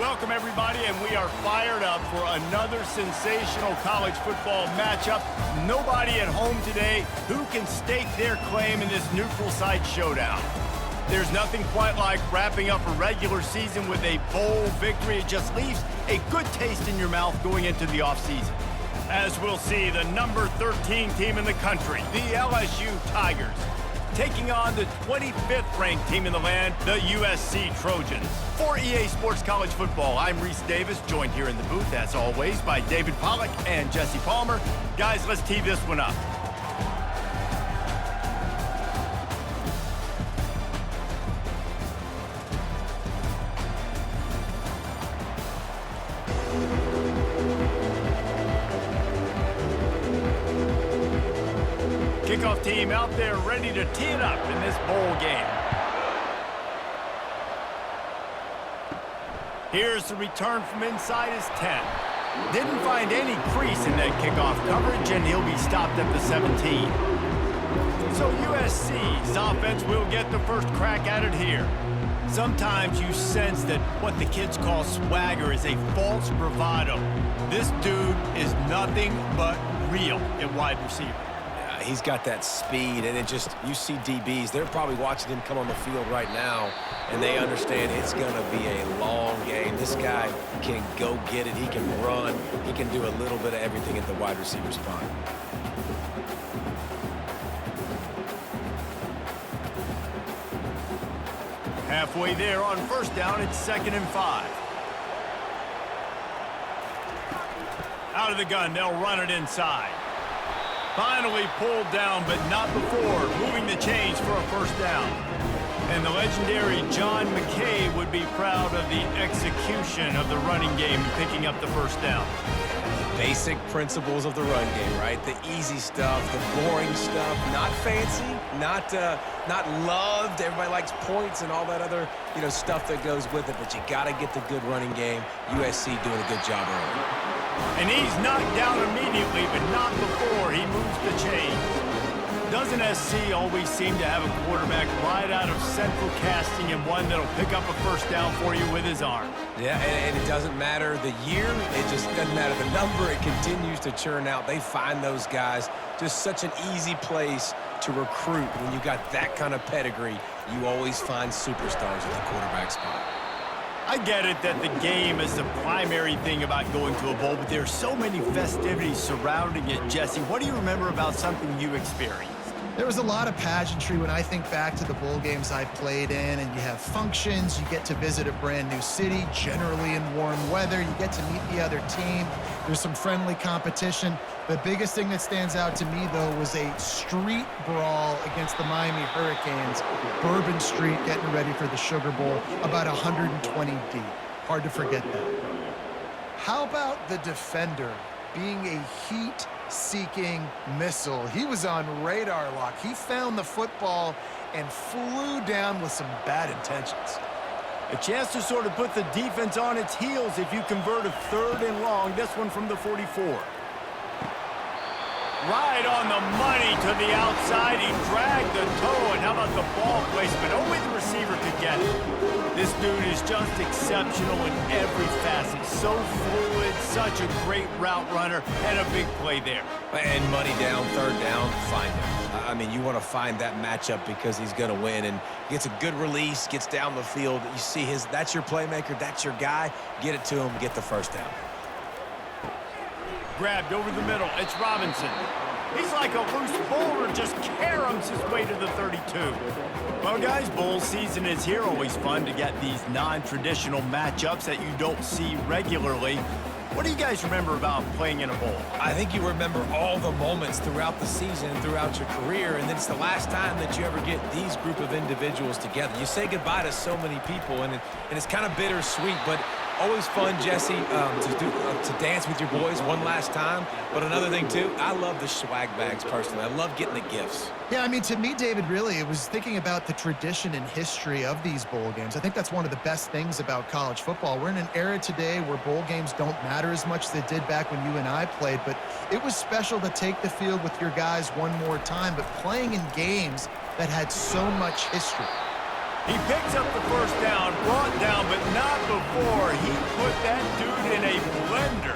Welcome, everybody, and we are fired up for another sensational college football matchup. Nobody at home today who can stake their claim in this neutral site showdown. There's nothing quite like wrapping up a regular season with a bowl victory. It just leaves a good taste in your mouth going into the offseason. As we'll see, the number 13 team in the country, the LSU Tigers, taking on the 25th ranked team in the land, the USC Trojans. For EA Sports College Football, I'm Reese Davis, joined here in the booth, as always, by David Pollack and Jesse Palmer. Guys, let's tee this one up. Kickoff team out there ready to tee it up in this bowl game. Here's the return from inside his 10. Didn't find any crease in that kickoff coverage, and he'll be stopped at the 17. So USC's offense will get the first crack at it here. Sometimes you sense that what the kids call swagger is a false bravado. This dude is nothing but real at wide receiver. He's got that speed, and you see DBs, they're probably watching him come on the field right now, and they understand it's going to be a long game. This guy can go get it. He can run. He can do a little bit of everything at the wide receiver spot. Halfway there on first down, it's 2nd and 5. Out of the gun, they'll run it inside. Finally pulled down, but not before moving the chains for a first down. And the legendary John McKay would be proud of the execution of the running game, picking up the first down. Basic principles of the run game, right? The easy stuff, the boring stuff, not fancy, not loved. Everybody likes points and all that other, stuff that goes with it, but you got to get the good running game. USC doing a good job early. And he's knocked down immediately, but not before he moves the chains. Doesn't SC always seem to have a quarterback right out of central casting and one that'll pick up a first down for you with his arm? Yeah, and it doesn't matter the year. It just doesn't matter the number. It continues to churn out. They find those guys. Just such an easy place to recruit. When you got that kind of pedigree, you always find superstars at the quarterback spot. I get it that the game is the primary thing about going to a bowl, but there are so many festivities surrounding it. Jesse, what do you remember about something you experienced? There was a lot of pageantry when I think back to the bowl games I played in, and you have functions, you get to visit a brand new city, generally in warm weather, you get to meet the other team, there's some friendly competition. The biggest thing that stands out to me, though, was a street brawl against the Miami Hurricanes, Bourbon Street, getting ready for the Sugar Bowl, about 120 deep. Hard to forget that. How about the defender being a heat-seeking missile? He was on radar lock. He found the football and flew down with some bad intentions. A chance to sort of put the defense on its heels if you convert a 3rd and long. This one from the 44. Right on the money to the outside. He dragged the toe, and how about the ball placement? Only the receiver could get it. This dude is just exceptional in every facet. So fluid, such a great route runner, and a big play there. And money down, 3rd down, find him. I mean, you want to find that matchup because he's going to win, and gets a good release, gets down the field. You see that's your playmaker, that's your guy. Get it to him, get the first down. Grabbed over the middle. It's Robinson. He's like a loose bowler, just caroms his way to the 32. Well, guys, bowl season is here. Always fun to get these non-traditional matchups that you don't see regularly. What do you guys remember about playing in a bowl? I think you remember all the moments throughout the season, throughout your career, and then it's the last time that you ever get these group of individuals together. You say goodbye to so many people, and it's kind of bittersweet, but always fun, Jesse, to dance with your boys one last time. But another thing, too, I love the swag bags personally. I love getting the gifts. Yeah, I mean, to me, David, really, it was thinking about the tradition and history of these bowl games. I think that's one of the best things about college football. We're in an era today where bowl games don't matter as much as they did back when you and I played, but it was special to take the field with your guys one more time, but playing in games that had so much history. He picks up the first down, brought down, but not before he put that dude in a blender.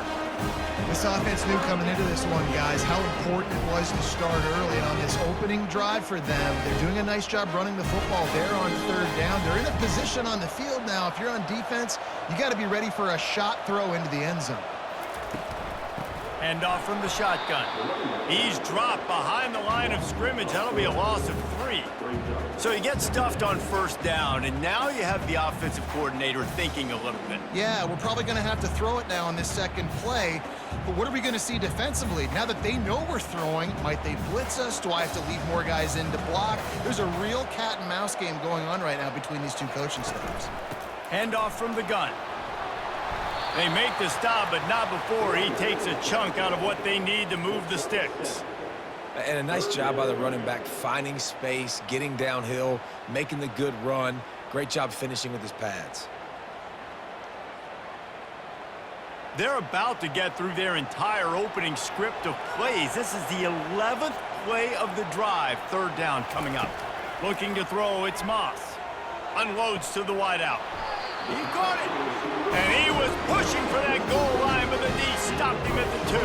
This offense knew coming into this one, guys, how important it was to start early. And on this opening drive for them, they're doing a nice job running the football there on third down. They're in a position on the field now. If you're on defense, you got to be ready for a shot throw into the end zone. Hand off from the shotgun. He's dropped behind the line of scrimmage. That'll be a loss of 3. So he gets stuffed on first down, and now you have the offensive coordinator thinking a little bit. Yeah, we're probably going to have to throw it now on this second play. But what are we going to see defensively? Now that they know we're throwing, might they blitz us? Do I have to leave more guys in to block? There's a real cat and mouse game going on right now between these two coaching staffs. Hand off from the gun. They make the stop, but not before he takes a chunk out of what they need to move the sticks. And a nice job by the running back, finding space, getting downhill, making the good run. Great job finishing with his pads. They're about to get through their entire opening script of plays. This is the 11th play of the drive. Third down coming up. Looking to throw, it's Moss. Unloads to the wideout. He caught it. And he was pushing for that goal line, but the knee stopped him at the 2.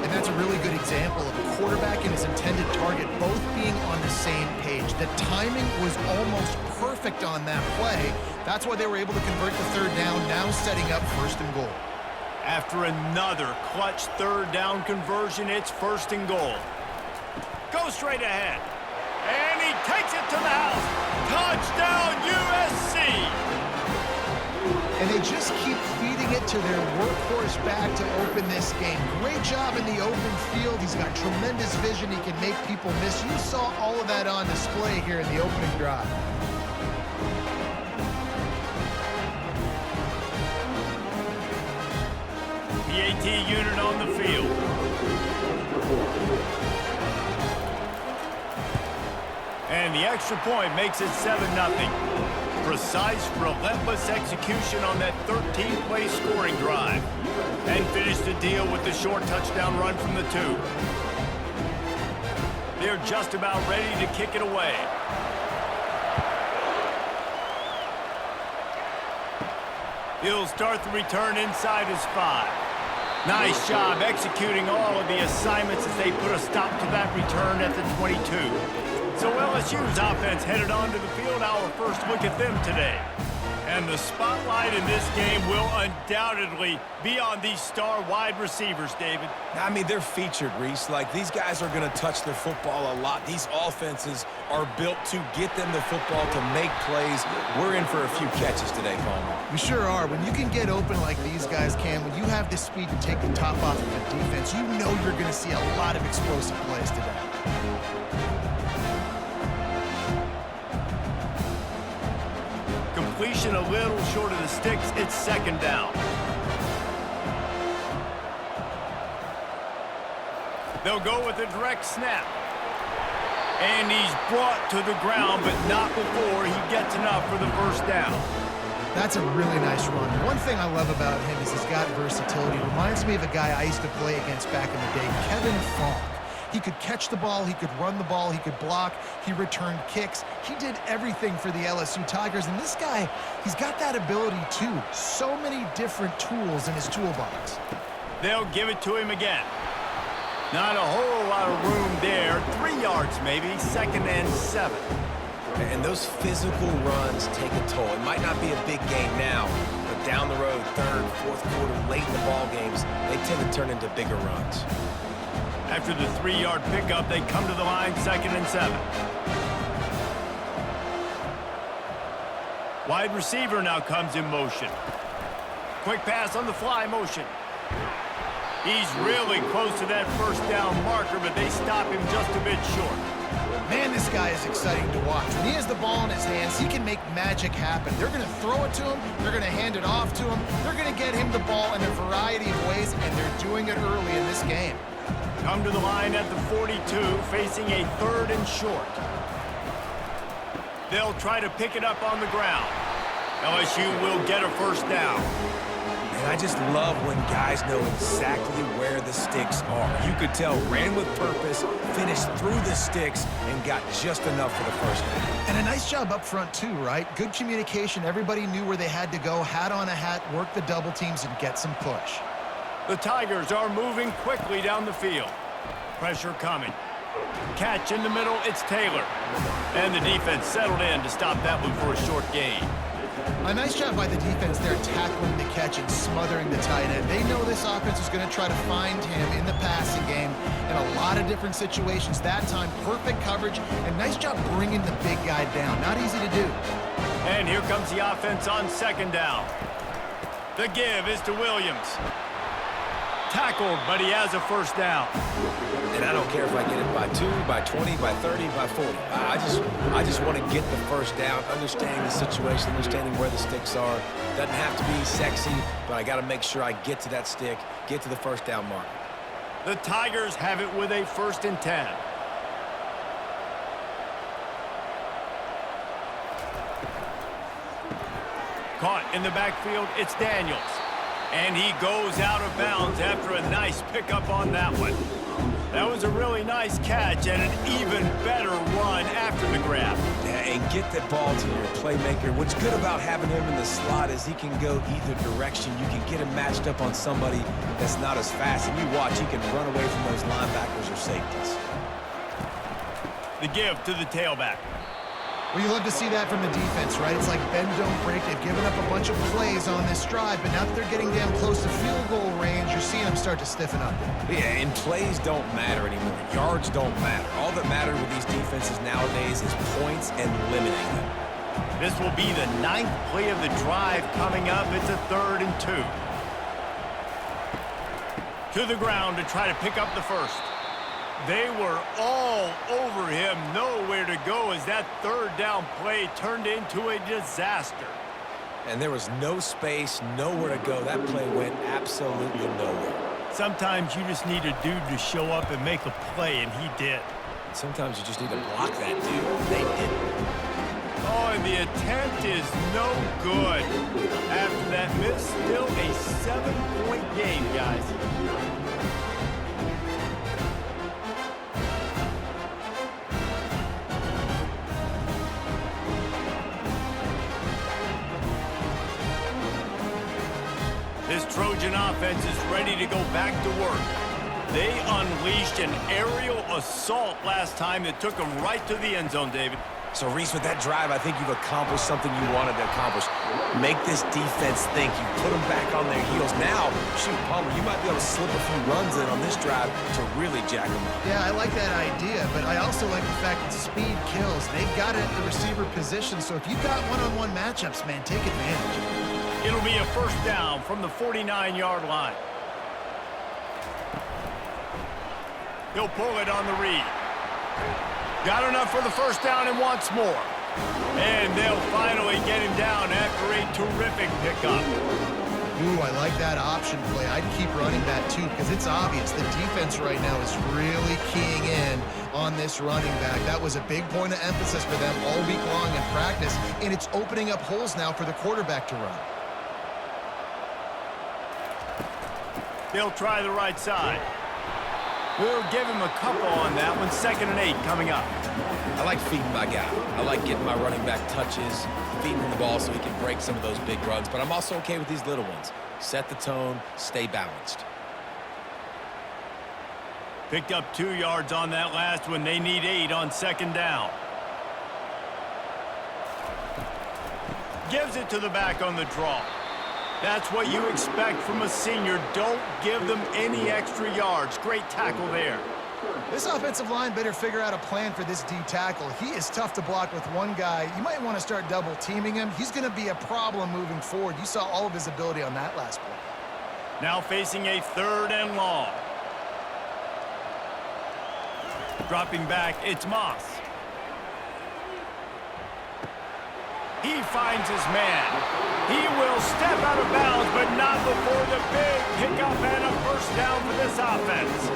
And that's a really good example of a quarterback and his intended target both being on the same page. The timing was almost perfect on that play. That's why they were able to convert the third down, now setting up first and goal. After another clutch third down conversion, it's first and goal. Go straight ahead. And he takes it to the house. Touchdown, USC! And they just keep feeding it to their workhorse back to open this game. Great job in the open field. He's got tremendous vision. He can make people miss. You saw all of that on display here in the opening drive. PAT unit on the field. And the extra point makes it 7-0. Precise, relentless execution on that 13-play scoring drive. And finish the deal with the short touchdown run from the 2. They're just about ready to kick it away. He'll start the return inside his 5. Nice job executing all of the assignments as they put a stop to that return at the 22. So LSU's offense headed onto the field. Our first look at them today. And the spotlight in this game will undoubtedly be on these star wide receivers, David. I mean, they're featured, Reese. Like, these guys are going to touch the football a lot. These offenses are built to get them the football, to make plays. We're in for a few catches today, Palmer. We sure are. When you can get open like these guys can, when you have the speed to take the top off of the defense, you know you're going to see a lot of explosive plays today. Completion a little short of the sticks. It's second down. They'll go with a direct snap. And he's brought to the ground, but not before he gets enough for the first down. That's a really nice run. One thing I love about him is he's got versatility. Reminds me of a guy I used to play against back in the day, Kevin Falk. He could catch the ball, he could run the ball, he could block, he returned kicks. He did everything for the LSU Tigers, and this guy, he's got that ability too. So many different tools in his toolbox. They'll give it to him again. Not a whole lot of room there. 3 yards maybe, second and 7. And those physical runs take a toll. It might not be a big game now, but down the road, third, fourth quarter, late in the ball games, they tend to turn into bigger runs. After the 3-yard pickup, they come to the line, second and 7. Wide receiver now comes in motion. Quick pass on the fly motion. He's really close to that first down marker, but they stop him just a bit short. Man, this guy is exciting to watch. When he has the ball in his hands, he can make magic happen. They're going to throw it to him. They're going to hand it off to him. They're going to get him the ball in a variety of ways, and they're doing it early in this game. Come to the line at the 42, facing a third and short. They'll try to pick it up on the ground. LSU will get a first down. And I just love when guys know exactly where the sticks are. You could tell ran with purpose, finished through the sticks, and got just enough for the first down. And a nice job up front too, right? Good communication. Everybody knew where they had to go, hat on a hat, work the double teams, and get some push. The Tigers are moving quickly down the field. Pressure coming. Catch in the middle, it's Taylor. And the defense settled in to stop that one for a short gain. A nice job by the defense there, tackling the catch and smothering the tight end. They know this offense is going to try to find him in the passing game in a lot of different situations. That time, perfect coverage, and nice job bringing the big guy down. Not easy to do. And here comes the offense on second down. The give is to Williams. Tackled, but he has a first down. And I don't care if I get it by 2, by 20, by 30, by 40. I just want to get the first down, understanding the situation, understanding where the sticks are. Doesn't have to be sexy, but I got to make sure I get to that stick, get to the first down mark. The Tigers have it with a 1st and 10. Caught in the backfield, it's Daniels. And he goes out of bounds after a nice pickup on that one. That was a really nice catch and an even better run after the grab. Yeah, and get the ball to your playmaker. What's good about having him in the slot is he can go either direction. You can get him matched up on somebody that's not as fast. And you watch, he can run away from those linebackers or safeties. The give to the tailback. Well, you love to see that from the defense, right? It's like bend, don't break. They've given up a bunch of plays on this drive, but now that they're getting damn close to field goal range, you're seeing them start to stiffen up. Yeah, and plays don't matter anymore. Yards don't matter. All that matters with these defenses nowadays is points and limiting them. This will be the 9th play of the drive coming up. It's a 3rd and 2. To the ground to try to pick up the first. They were all over him, nowhere to go as that 3rd down play turned into a disaster. And there was no space, nowhere to go. That play went absolutely nowhere. Sometimes you just need a dude to show up and make a play, and he did. Sometimes you just need to block that dude. They didn't. Oh, and the attempt is no good. After that miss, still a 7-point game, guys. This Trojan offense is ready to go back to work. They unleashed an aerial assault last time that took them right to the end zone, David. So, Reese, with that drive, I think you've accomplished something you wanted to accomplish. Make this defense think. You put them back on their heels. Now, shoot, Palmer, you might be able to slip a few runs in on this drive to really jack them up. Yeah, I like that idea, but I also like the fact that speed kills. They've got it at the receiver position, so if you've got one-on-one matchups, man, take advantage. It'll be a first down from the 49-yard line. He'll pull it on the read. Got enough for the first down and wants more. And they'll finally get him down after a terrific pickup. Ooh, I like that option play. I'd keep running that too because it's obvious the defense right now is really keying in on this running back. That was a big point of emphasis for them all week long in practice, and it's opening up holes now for the quarterback to run. They'll try the right side. We'll give him a couple on that one. 2nd and 8 coming up. I like feeding my guy. I like getting my running back touches, feeding him the ball so he can break some of those big runs. But I'm also okay with these little ones. Set the tone, stay balanced. Picked up 2 yards on that last one. They need 8 on 2nd down. Gives it to the back on the draw. That's what you expect from a senior. Don't give them any extra yards. Great tackle there. This offensive line better figure out a plan for this D tackle. He is tough to block with one guy. You might want to start double teaming him. He's going to be a problem moving forward. You saw all of his ability on that last play. Now facing a 3rd and long. Dropping back, it's Moss. He finds his man. He will step out of bounds, but not before the big pickup and a first down for this offense.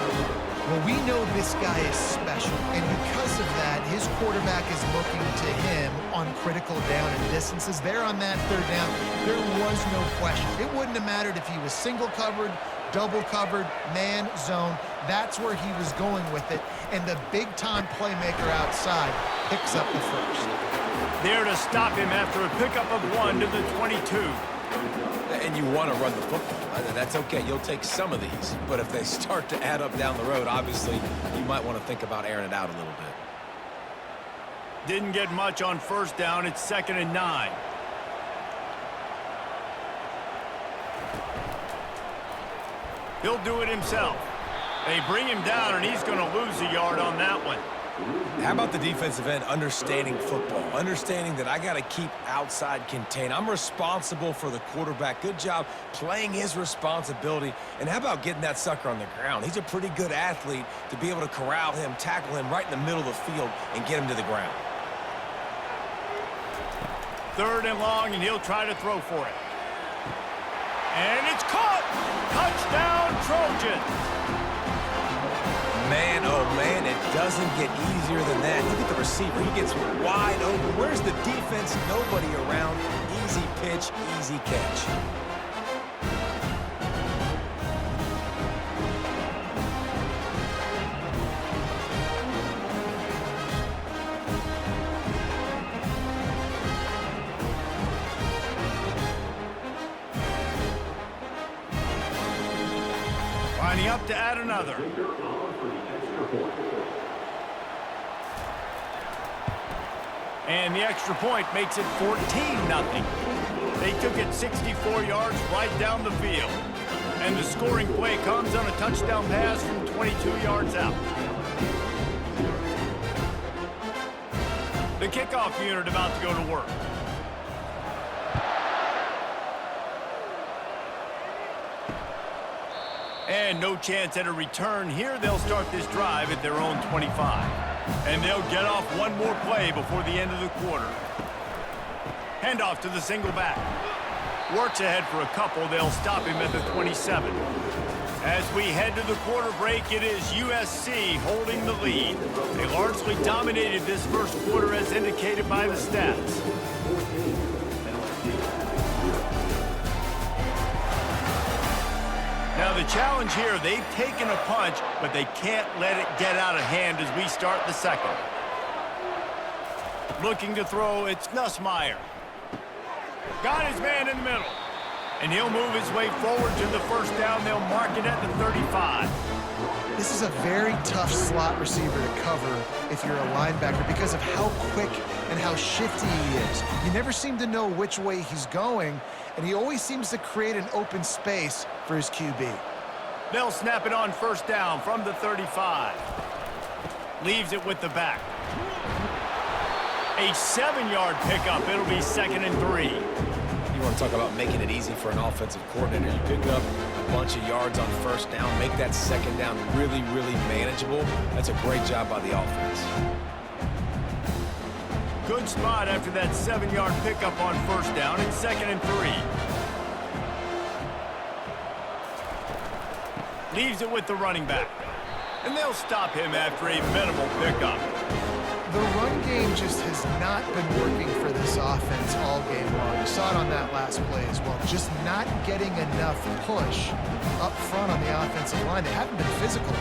Well, we know this guy is special, and because of that, his quarterback is looking to him on critical down and distances. There on that third down, there was no question. It wouldn't have mattered if he was single covered, double covered, man, zone. That's where he was going with it, and the big-time playmaker outside picks up the first. There to stop him after a pickup of 1 to the 22. And you want to run the football. That's okay. You'll take some of these. But if they start to add up down the road, obviously, you might want to think about airing it out a little bit. Didn't get much on first down. It's 2nd and 9. He'll do it himself. They bring him down, and he's going to lose a yard on that one. How about the defensive end understanding football, understanding that I got to keep outside contained. I'm responsible for the quarterback. Good job playing his responsibility. And how about getting that sucker on the ground? He's a pretty good athlete to be able to corral him, tackle him right in the middle of the field, and get him to the ground. 3rd and long, and he'll try to throw for it. And it's caught! Touchdown, Trojans! Man, oh man, it doesn't get easier than that. Look at the receiver. He gets wide open. Where's the defense? Nobody around. Easy pitch, easy catch. Lining up to add another. And the extra point makes it 14-0. They took it 64 yards right down the field. And the scoring play comes on a touchdown pass from 22 yards out. The kickoff unit about to go to work. And no chance at a return here. They'll start this drive at their own 25. And they'll get off one more play before the end of the quarter. Handoff to the single back. Works ahead for a couple. They'll stop him at the 27. As we head to the quarter break, it is USC holding the lead. They largely dominated this first quarter as indicated by the stats. Now the challenge here, they've taken a punch, but they can't let it get out of hand as we start the second. Looking to throw, it's Nussmeier. Got his man in the middle. And he'll move his way forward to the first down. They'll mark it at the 35. This is a very tough slot receiver to cover if you're a linebacker because of how quick and how shifty he is. You never seem to know which way he's going, and he always seems to create an open space for his QB. They'll snap it on first down from the 35. Leaves it with the back. A 7-yard pickup. It'll be 2nd and 3. You want to talk about making it easy for an offensive coordinator. You pick up a bunch of yards on first down, make that second down really, really manageable. That's a great job by the offense. Good spot after that 7-yard pickup on first down. It's 2nd and 3. Leaves it with the running back. And they'll stop him after a minimal pickup. The run game just has not been working for this offense all game long. You saw it on that last play as well. Just not getting enough push up front on the offensive line. They haven't been physical.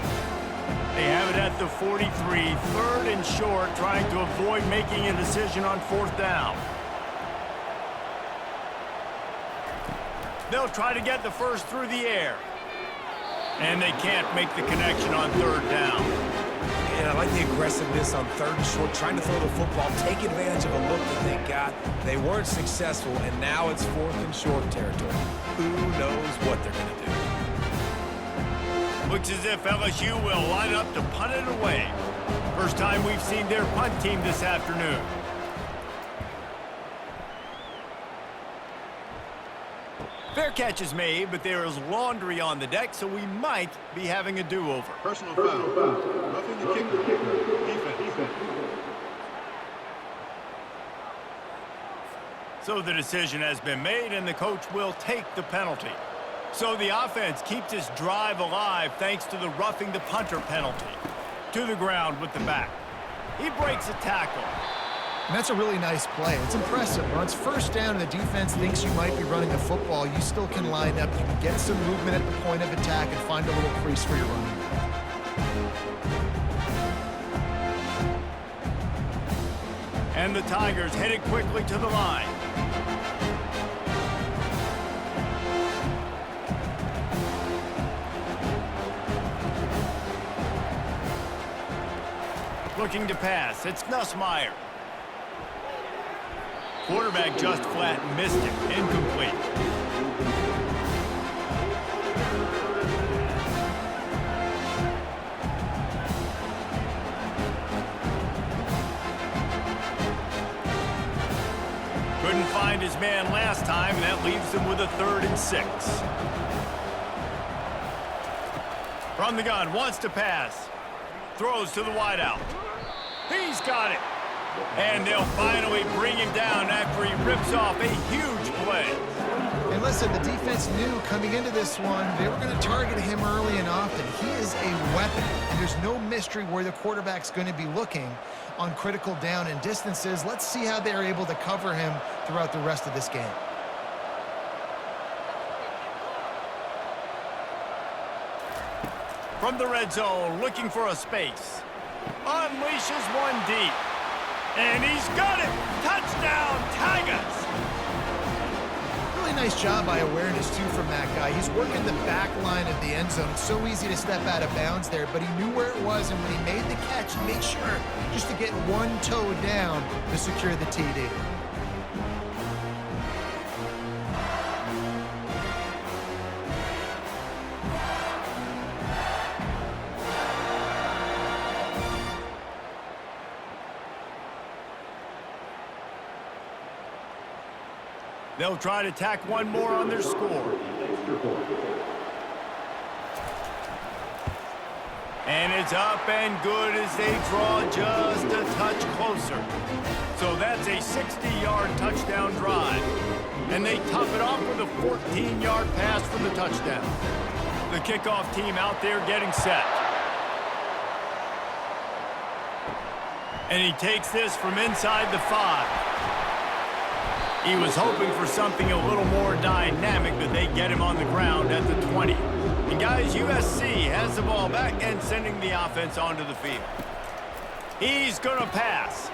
They have it at the 43, 3rd and short, trying to avoid making a decision on 4th down. They'll try to get the first through the air. And they can't make the connection on 3rd down. And I like the aggressiveness on 3rd and short, trying to throw the football, take advantage of a look that they got. They weren't successful, and now it's 4th and short territory. Who knows what they're going to do? Looks as if LSU will line up to punt it away. First time we've seen their punt team this afternoon. Fair catch is made, but there is laundry on the deck, so we might be having a do-over. Personal foul. Roughing the kicker. Defense. So the decision has been made, and the coach will take the penalty. So the offense keeps this drive alive thanks to the roughing the punter penalty. to the ground with the back. He breaks a tackle. And that's a really nice play. It's impressive. When it's first down and the defense thinks you might be running the football, you still can line up. You can get some movement at the point of attack and find a little crease for your running back. And the Tigers headed quickly to the line. Looking to pass. It's Nussmeier. Quarterback just flat missed it. Incomplete. Couldn't find his man last time, and that leaves him with a 3rd and 6. From the gun, wants to pass. Throws to the wideout. He's got it. And they'll finally bring him down after he rips off a huge play. And listen, the defense knew coming into this one, they were going to target him early and often. He is a weapon, and there's no mystery where the quarterback's going to be looking on critical down and distances. Let's see how they're able to cover him throughout the rest of this game. From the red zone, looking for a space. Unleashes one deep. And he's got it! Touchdown, Tigers! Really nice job by awareness, too, from that guy. He's working the back line of the end zone. It's so easy to step out of bounds there, but he knew where it was, and when he made the catch, he made sure just to get one toe down to secure the TD. They'll try to tack one more on their score. And it's up and good as they draw just a touch closer. So that's a 60-yard touchdown drive. And they top it off with a 14-yard pass for the touchdown. The kickoff team out there getting set. And he takes this from inside the 5. He was hoping for something a little more dynamic, but they get him on the ground at the 20. And guys, USC has the ball back and sending the offense onto the field. He's going to pass.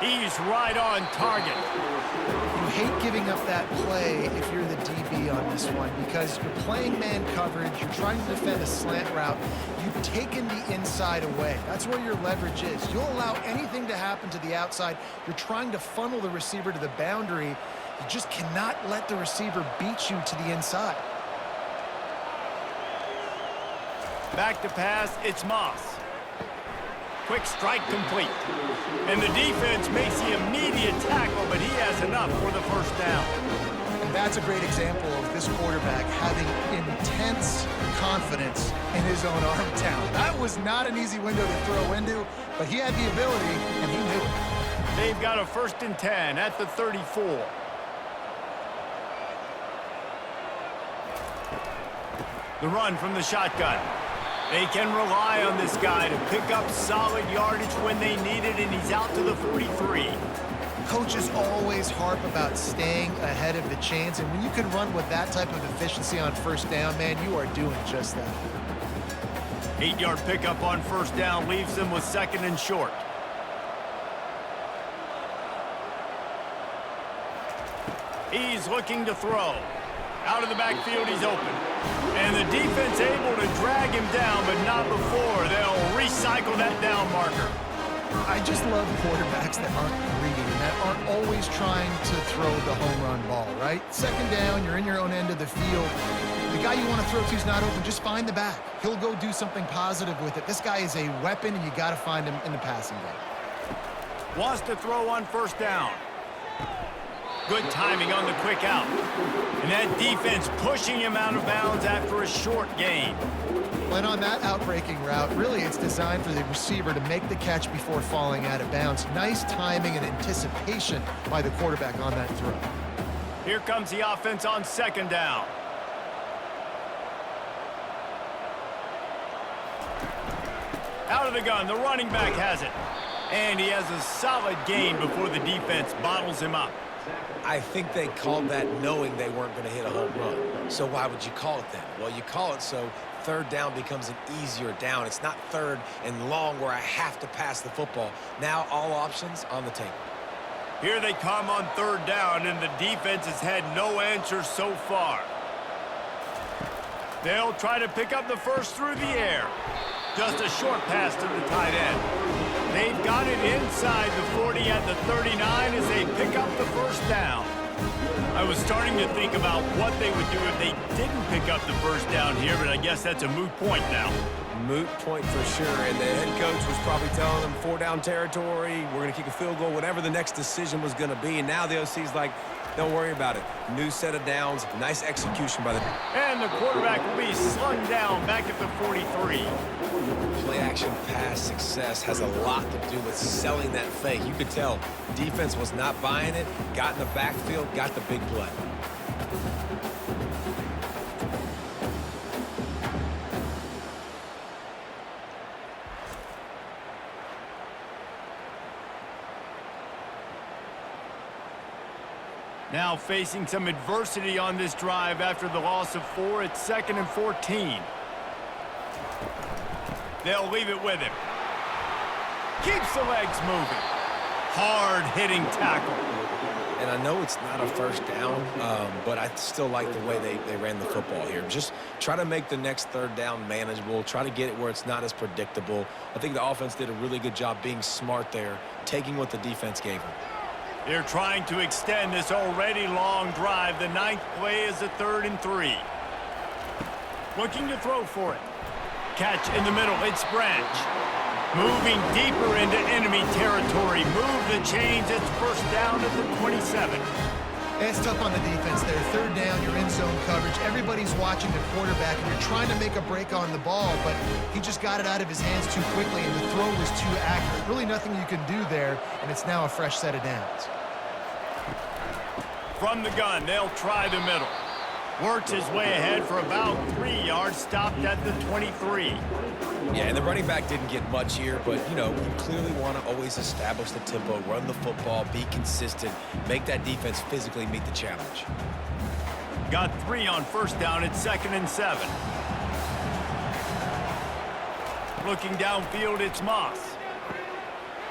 He's right on target. You hate giving up that play if you're the DB on this one because you're playing man coverage, you're trying to defend a slant route, you've taken the inside away. That's where your leverage is. You'll allow anything to happen to the outside. You're trying to funnel the receiver to the boundary. You just cannot let the receiver beat you to the inside. Back to pass, it's Moss. Quick strike complete. And the defense makes the immediate tackle, but he has enough for the first down. And that's a great example of this quarterback having intense confidence in his own arm talent. That was not an easy window to throw into, but he had the ability, and he knew it. They've got a 1st and 10 at the 34. The run from the shotgun. They can rely on this guy to pick up solid yardage when they need it, and he's out to the 43. Coaches always harp about staying ahead of the chains, and when you can run with that type of efficiency on first down, man, you are doing just that. 8-yard pickup on first down leaves them with 2nd and short. He's looking to throw. Out of the backfield, he's open. And the defense able to drag him down, but not before. They'll recycle that down marker. I just love quarterbacks that aren't greedy and that aren't always trying to throw the home run ball, right? 2nd down, you're in your own end of the field. The guy you want to throw to is not open. Just find the back. He'll go do something positive with it. This guy is a weapon, and you got to find him in the passing game. Wants to throw on first down. Good timing on the quick out. And that defense pushing him out of bounds after a short gain. And on that outbreaking route, really it's designed for the receiver to make the catch before falling out of bounds. Nice timing and anticipation by the quarterback on that throw. Here comes the offense on 2nd down. Out of the gun, the running back has it. And he has a solid gain before the defense bottles him up. I think they called that knowing they weren't going to hit a home run. So why would you call it that? Well, you call it so third down becomes an easier down. It's not third and long where I have to pass the football. Now all options on the table. Here they come on third down, and the defense has had no answers so far. They'll try to pick up the first through the air. Just a short pass to the tight end. They've got it inside the 40 at the 39 as they pick up the first down. I was starting to think about what they would do if they didn't pick up the first down here, but I guess that's a moot point now. Moot point for sure, and the head coach was probably telling them 4-down territory, we're going to kick a field goal, whatever the next decision was going to be, and now the OC's like, don't worry about it. New set of downs, nice execution by the... And the quarterback will be slung down back at the 43. Play-action pass success has a lot to do with selling that fake. You could tell defense was not buying it, got in the backfield, got the big play. Now facing some adversity on this drive after the loss of 4. It's 2nd and 14. They'll leave it with him. Keeps the legs moving. Hard-hitting tackle. And I know it's not a first down, but I still like the way they ran the football here. Just try to make the next third down manageable. Try to get it where it's not as predictable. I think the offense did a really good job being smart there, taking what the defense gave them. They're trying to extend this already long drive. The 9th play is a 3rd and 3. Looking to throw for it. Catch in the middle. It's Branch. Moving deeper into enemy territory. Move the chains. It's first down at the 27. It's tough on the defense there. Third down, you're in zone coverage. Everybody's watching the quarterback, and you're trying to make a break on the ball, but he just got it out of his hands too quickly, and the throw was too accurate. Really nothing you can do there, and it's now a fresh set of downs. From the gun, they'll try the middle. Works his way ahead for about 3 yards, stopped at the 23. Yeah, and the running back didn't get much here, but, you know, you clearly want to always establish the tempo, run the football, be consistent, make that defense physically meet the challenge. Got 3 on first down. It's 2nd and 7. Looking downfield, it's Moss.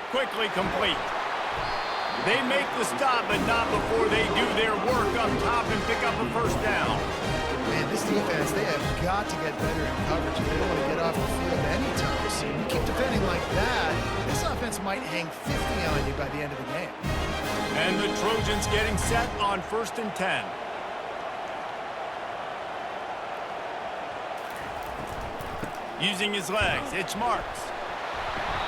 Quickly complete. They make the stop, but not before they do their work up top and pick up a first down. Man, this defense, they have got to get better in coverage if they don't want to get off the field anytime soon. You keep defending like that, this offense might hang 50 on you by the end of the game. And the Trojans getting set on 1st and 10. Using his legs, it's Marks.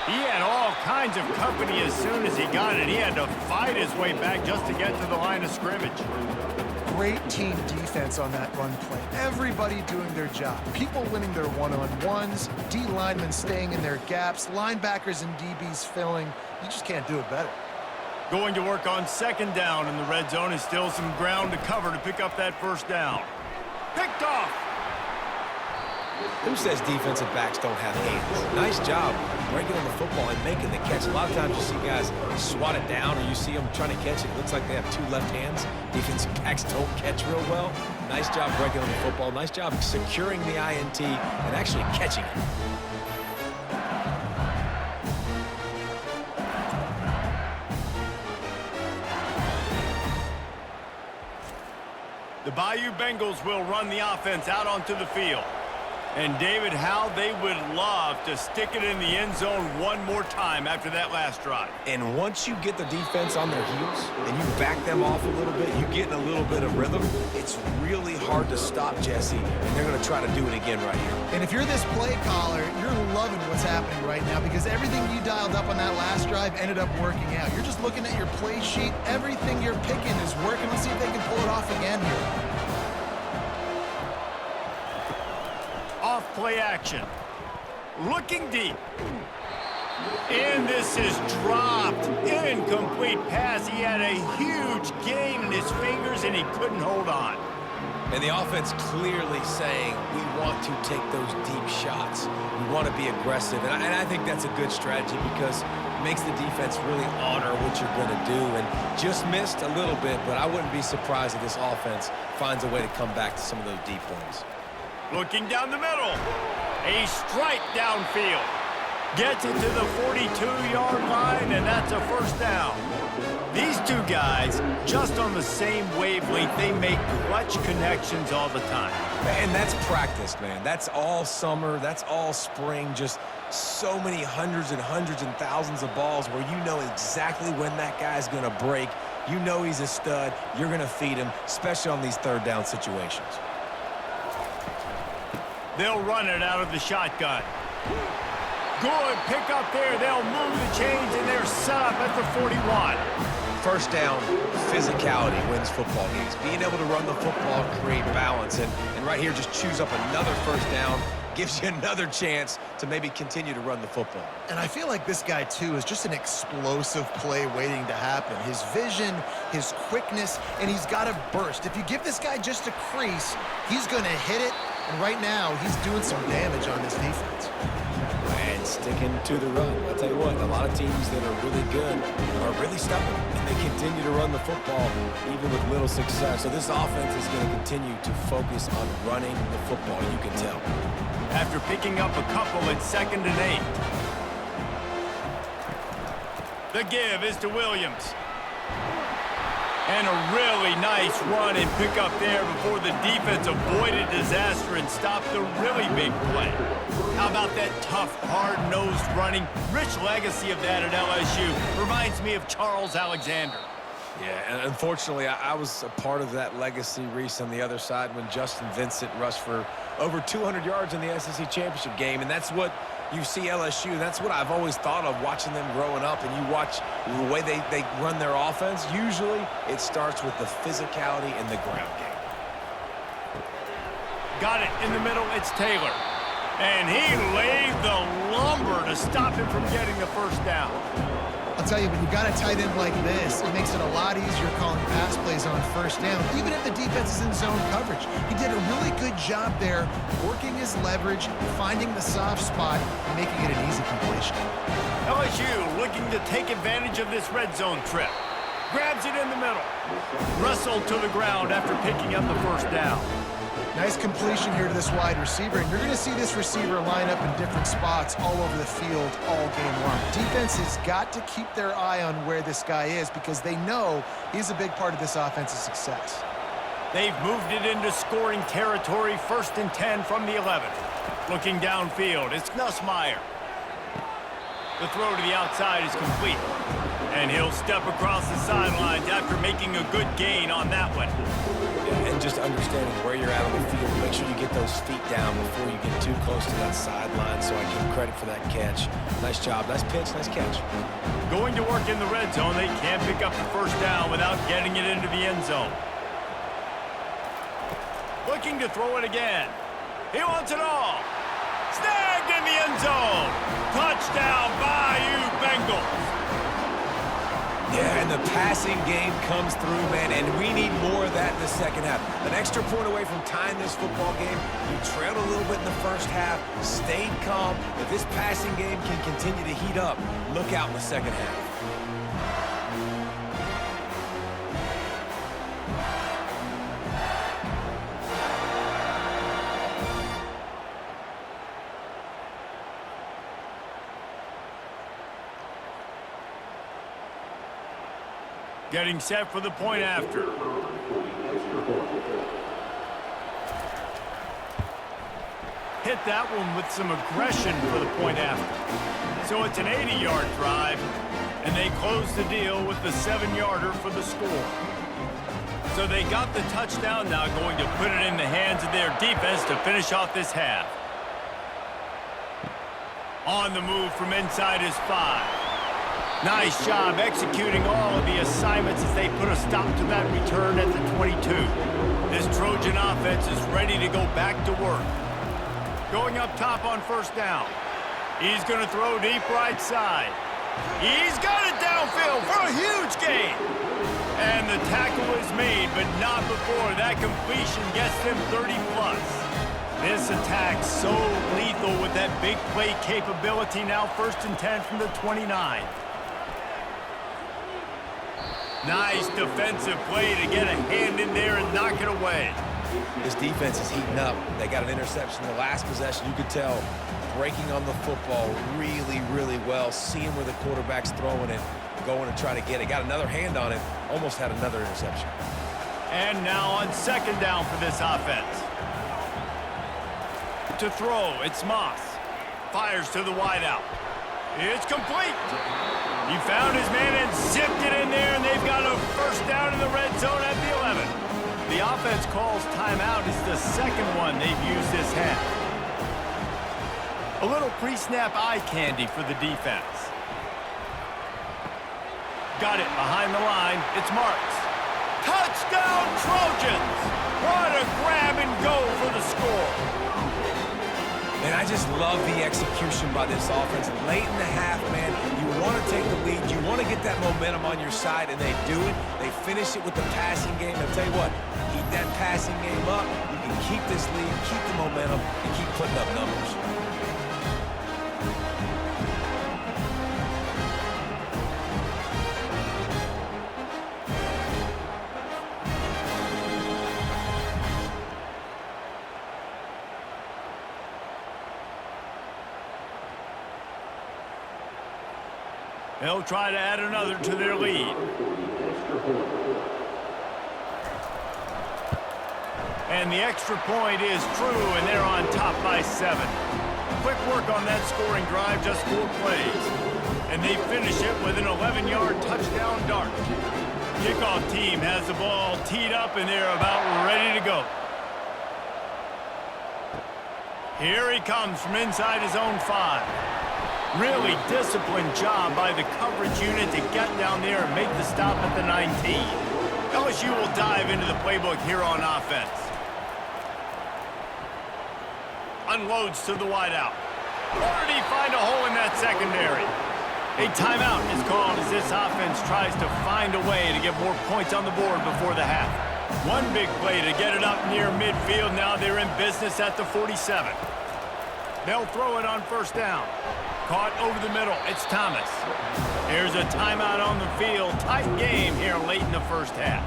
He had all kinds of company as soon as he got it. He had to fight his way back just to get to the line of scrimmage. Great team defense on that run play. Everybody doing their job. People winning their one-on-ones, D linemen staying in their gaps, linebackers and DBs filling. You just can't do it better. Going to work on 2nd down in the red zone is still some ground to cover to pick up that first down. Picked off. Who says defensive backs don't have hands? Nice job breaking on the football and making the catch. A lot of times you see guys swat it down or you see them trying to catch it. It looks like they have 2 left hands. Defensive backs don't catch real well. Nice job breaking on the football. Nice job securing the INT and actually catching it. The Bayou Bengals will run the offense out onto the field. And, David, how they would love to stick it in the end zone one more time after that last drive. And once you get the defense on their heels and you back them off a little bit, you get in a little bit of rhythm, it's really hard to stop Jesse, and they're going to try to do it again right here. And if you're this play caller, you're loving what's happening right now because everything you dialed up on that last drive ended up working out. You're just looking at your play sheet. Everything you're picking is working. Let's see if they can pull it off again here. Off play action. Looking deep. And this is dropped. Incomplete pass. He had a huge gain in his fingers, and he couldn't hold on. And the offense clearly saying, we want to take those deep shots. We want to be aggressive. And I think that's a good strategy because it makes the defense really honor what you're going to do. And just missed a little bit, but I wouldn't be surprised if this offense finds a way to come back to some of those deep ones. Looking down the middle. A strike downfield. Gets it to the 42-yard line, and that's a first down. These two guys, just on the same wavelength, they make clutch connections all the time. And that's practice, man. That's all summer. That's all spring. Just so many hundreds and thousands of balls where you know exactly when that guy's going to break. You know he's a stud. You're going to feed him, especially on these third down situations. They'll run it out of the shotgun. Good pick up there. They'll move the chains, and they're set up at the 41. First down, physicality wins football games. Being able to run the football, create balance, and right here just choose up another first down, gives you another chance to maybe continue to run the football. And I feel like this guy, too, is just an explosive play waiting to happen. His vision, his quickness, and he's got a burst. If you give this guy just a crease, he's going to hit it, and right now he's doing some damage on this defense. And sticking to the run. I'll tell you what, a lot of teams that are really good are really stubborn, and they continue to run the football even with little success. So this offense is going to continue to focus on running the football, you can tell. After picking up a couple at 2nd and 8. The give is to Williams. And a really nice run and pick up there before the defense avoided disaster and stopped the really big play. How about that tough, hard-nosed running? Rich legacy of that at LSU. Reminds me of Charles Alexander. Yeah, and unfortunately, I was a part of that legacy, Reese, on the other side when Justin Vincent rushed for over 200 yards in the SEC championship game, and that's what you see LSU. That's what I've always thought of watching them growing up, and you watch the way they run their offense. Usually, it starts with the physicality in the ground game. Got it in the middle. It's Taylor. And he laid the lumber to stop him from getting the first down. I'll tell you, when you got a tight end like this, it makes it a lot easier calling pass plays on first down, even if the defense is in zone coverage. He did a really good job there, working his leverage, finding the soft spot, and making it an easy completion. LSU looking to take advantage of this red zone trip. Grabs it in the middle. Wrestled to the ground after picking up the first down. Nice completion here to this wide receiver, and you're going to see this receiver line up in different spots all over the field all game long. Defense has got to keep their eye on where this guy is because they know he's a big part of this offense's success. They've moved it into scoring territory, 1st and 10 from the 11. Looking downfield, it's Nussmeier. The throw to the outside is complete. And he'll step across the sidelines after making a good gain on that one. And just understanding where you're at on the field. Make sure you get those feet down before you get too close to that sideline, so I give him credit for that catch. Nice job. Nice pitch. Nice catch. Going to work in the red zone. They can't pick up the first down without getting it into the end zone. Looking to throw it again. He wants it all. Snagged in the end zone. Touchdown, Bayou Bengals. Yeah, and the passing game comes through, man, and we need more of that in the second half. An extra point away from tying this football game. You trailed a little bit in the first half, stayed calm. If this passing game can continue to heat up, look out in the second half. Getting set for the point after. Hit that one with some aggression for the point after. So it's an 80-yard drive, and they close the deal with the 7-yarder for the score. So they got the touchdown, now going to put it in the hands of their defense to finish off this half. On the move from inside his 5. Nice job executing all of the assignments as they put a stop to that return at the 22. This Trojan offense is ready to go back to work. Going up top on first down. He's going to throw deep right side. He's got it downfield for a huge gain. And the tackle is made, but not before that completion gets them 30+. This attack so lethal with that big play capability. Now 1st and 10 from the 29. Nice defensive play to get a hand in there and knock it away. This defense is heating up. They got an interception in the last possession. You could tell breaking on the football really, really well, seeing where the quarterback's throwing it, going to try to get it. Got another hand on it, almost had another interception. And now on 2nd down for this offense. To throw, it's Moss. Fires to the wideout. It's complete. He found his man and zipped it in there, and they've got a 1st down in the red zone at the 11. The offense calls timeout. It's the 2nd one they've used this half. A little pre-snap eye candy for the defense. Got it behind the line. It's Marks. Touchdown, Trojans! What a grab and go for the score. And I just love the execution by this offense. Late in the half, man, you want to take the lead. You want to get that momentum on your side, and they do it. They finish it with the passing game. I'll tell you what, keep that passing game up. You can keep this lead, keep the momentum, and keep putting up numbers. They'll try to add another to their lead. And the extra point is true, and they're on top by 7. Quick work on that scoring drive, just 4 plays. And they finish it with an 11-yard touchdown dart. Kickoff team has the ball teed up, and they're about ready to go. Here he comes from inside his own 5. Really disciplined job by the coverage unit to get down there and make the stop at the 19. LSU will dive into the playbook here on offense. Unloads to the wideout. Or did he find a hole in that secondary? A timeout is called as this offense tries to find a way to get more points on the board before the half. One big play to get it up near midfield. Now they're in business at the 47. They'll throw it on 1st down. Caught over the middle. It's Thomas. Here's a timeout on the field. Tight game here late in the 1st half.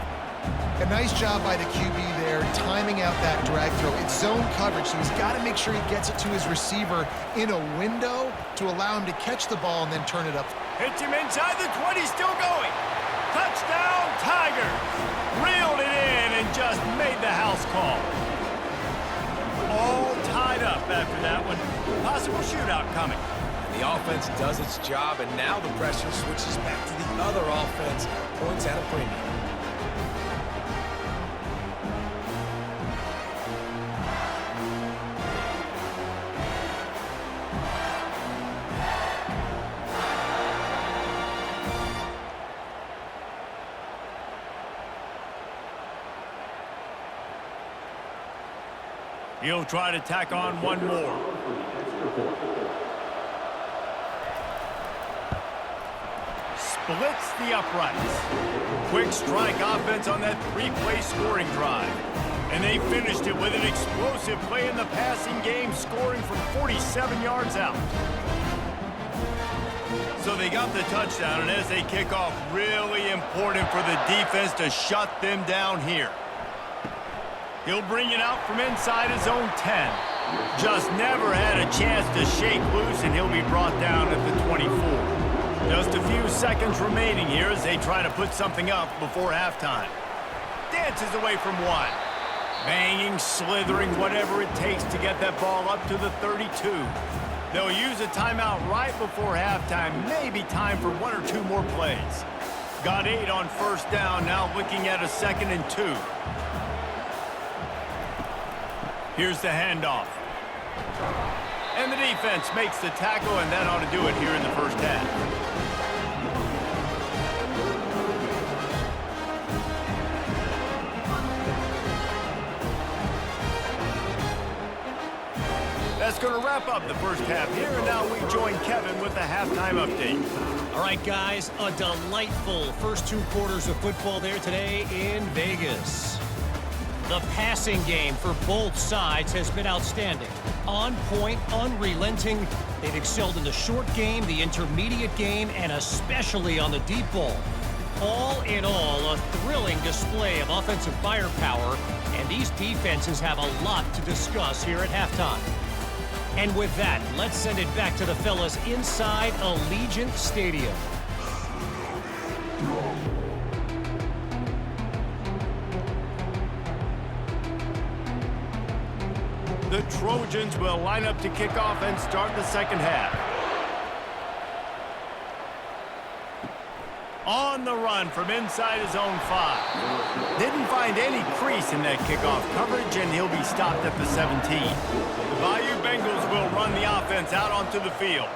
A nice job by the QB there, timing out that drag throw. It's zone coverage, so he's got to make sure he gets it to his receiver in a window to allow him to catch the ball and then turn it up. Hits him inside the 20, still going. Touchdown, Tigers. Reeled it in and just made the house call. All tied up after that one. Possible shootout coming. The offense does its job, and now the pressure switches back to the other offense. Points at a premium. He'll try to tack on one more. Splits the uprights. Quick strike offense on that 3-play scoring drive. And they finished it with an explosive play in the passing game, scoring from 47 yards out. So they got the touchdown, and as they kick off, really important for the defense to shut them down here. He'll bring it out from inside his own 10. Just never had a chance to shake loose, and he'll be brought down at the 24. Just a few seconds remaining here as they try to put something up before halftime. Dances away from 1. Banging, slithering, whatever it takes to get that ball up to the 32. They'll use a timeout right before halftime. Maybe time for 1 or 2 more plays. Got 8 on 1st down, now looking at a 2nd and 2. Here's the handoff. And the defense makes the tackle, and that ought to do it here in the 1st half. That's going to wrap up the first half here, and now we join Kevin with the halftime update. All right, guys, a delightful first 2 quarters of football there today in Vegas. The passing game for both sides has been outstanding. On point, unrelenting. They've excelled in the short game, the intermediate game, and especially on the deep ball. All in all, a thrilling display of offensive firepower, and these defenses have a lot to discuss here at halftime. And with that, let's send it back to the fellas inside Allegiant Stadium. The Trojans will line up to kick off and start the second half. On the run from inside his own 5. Didn't find any crease in that kickoff coverage, and he'll be stopped at the 17. The Bayou Bengals will run the offense out onto the field.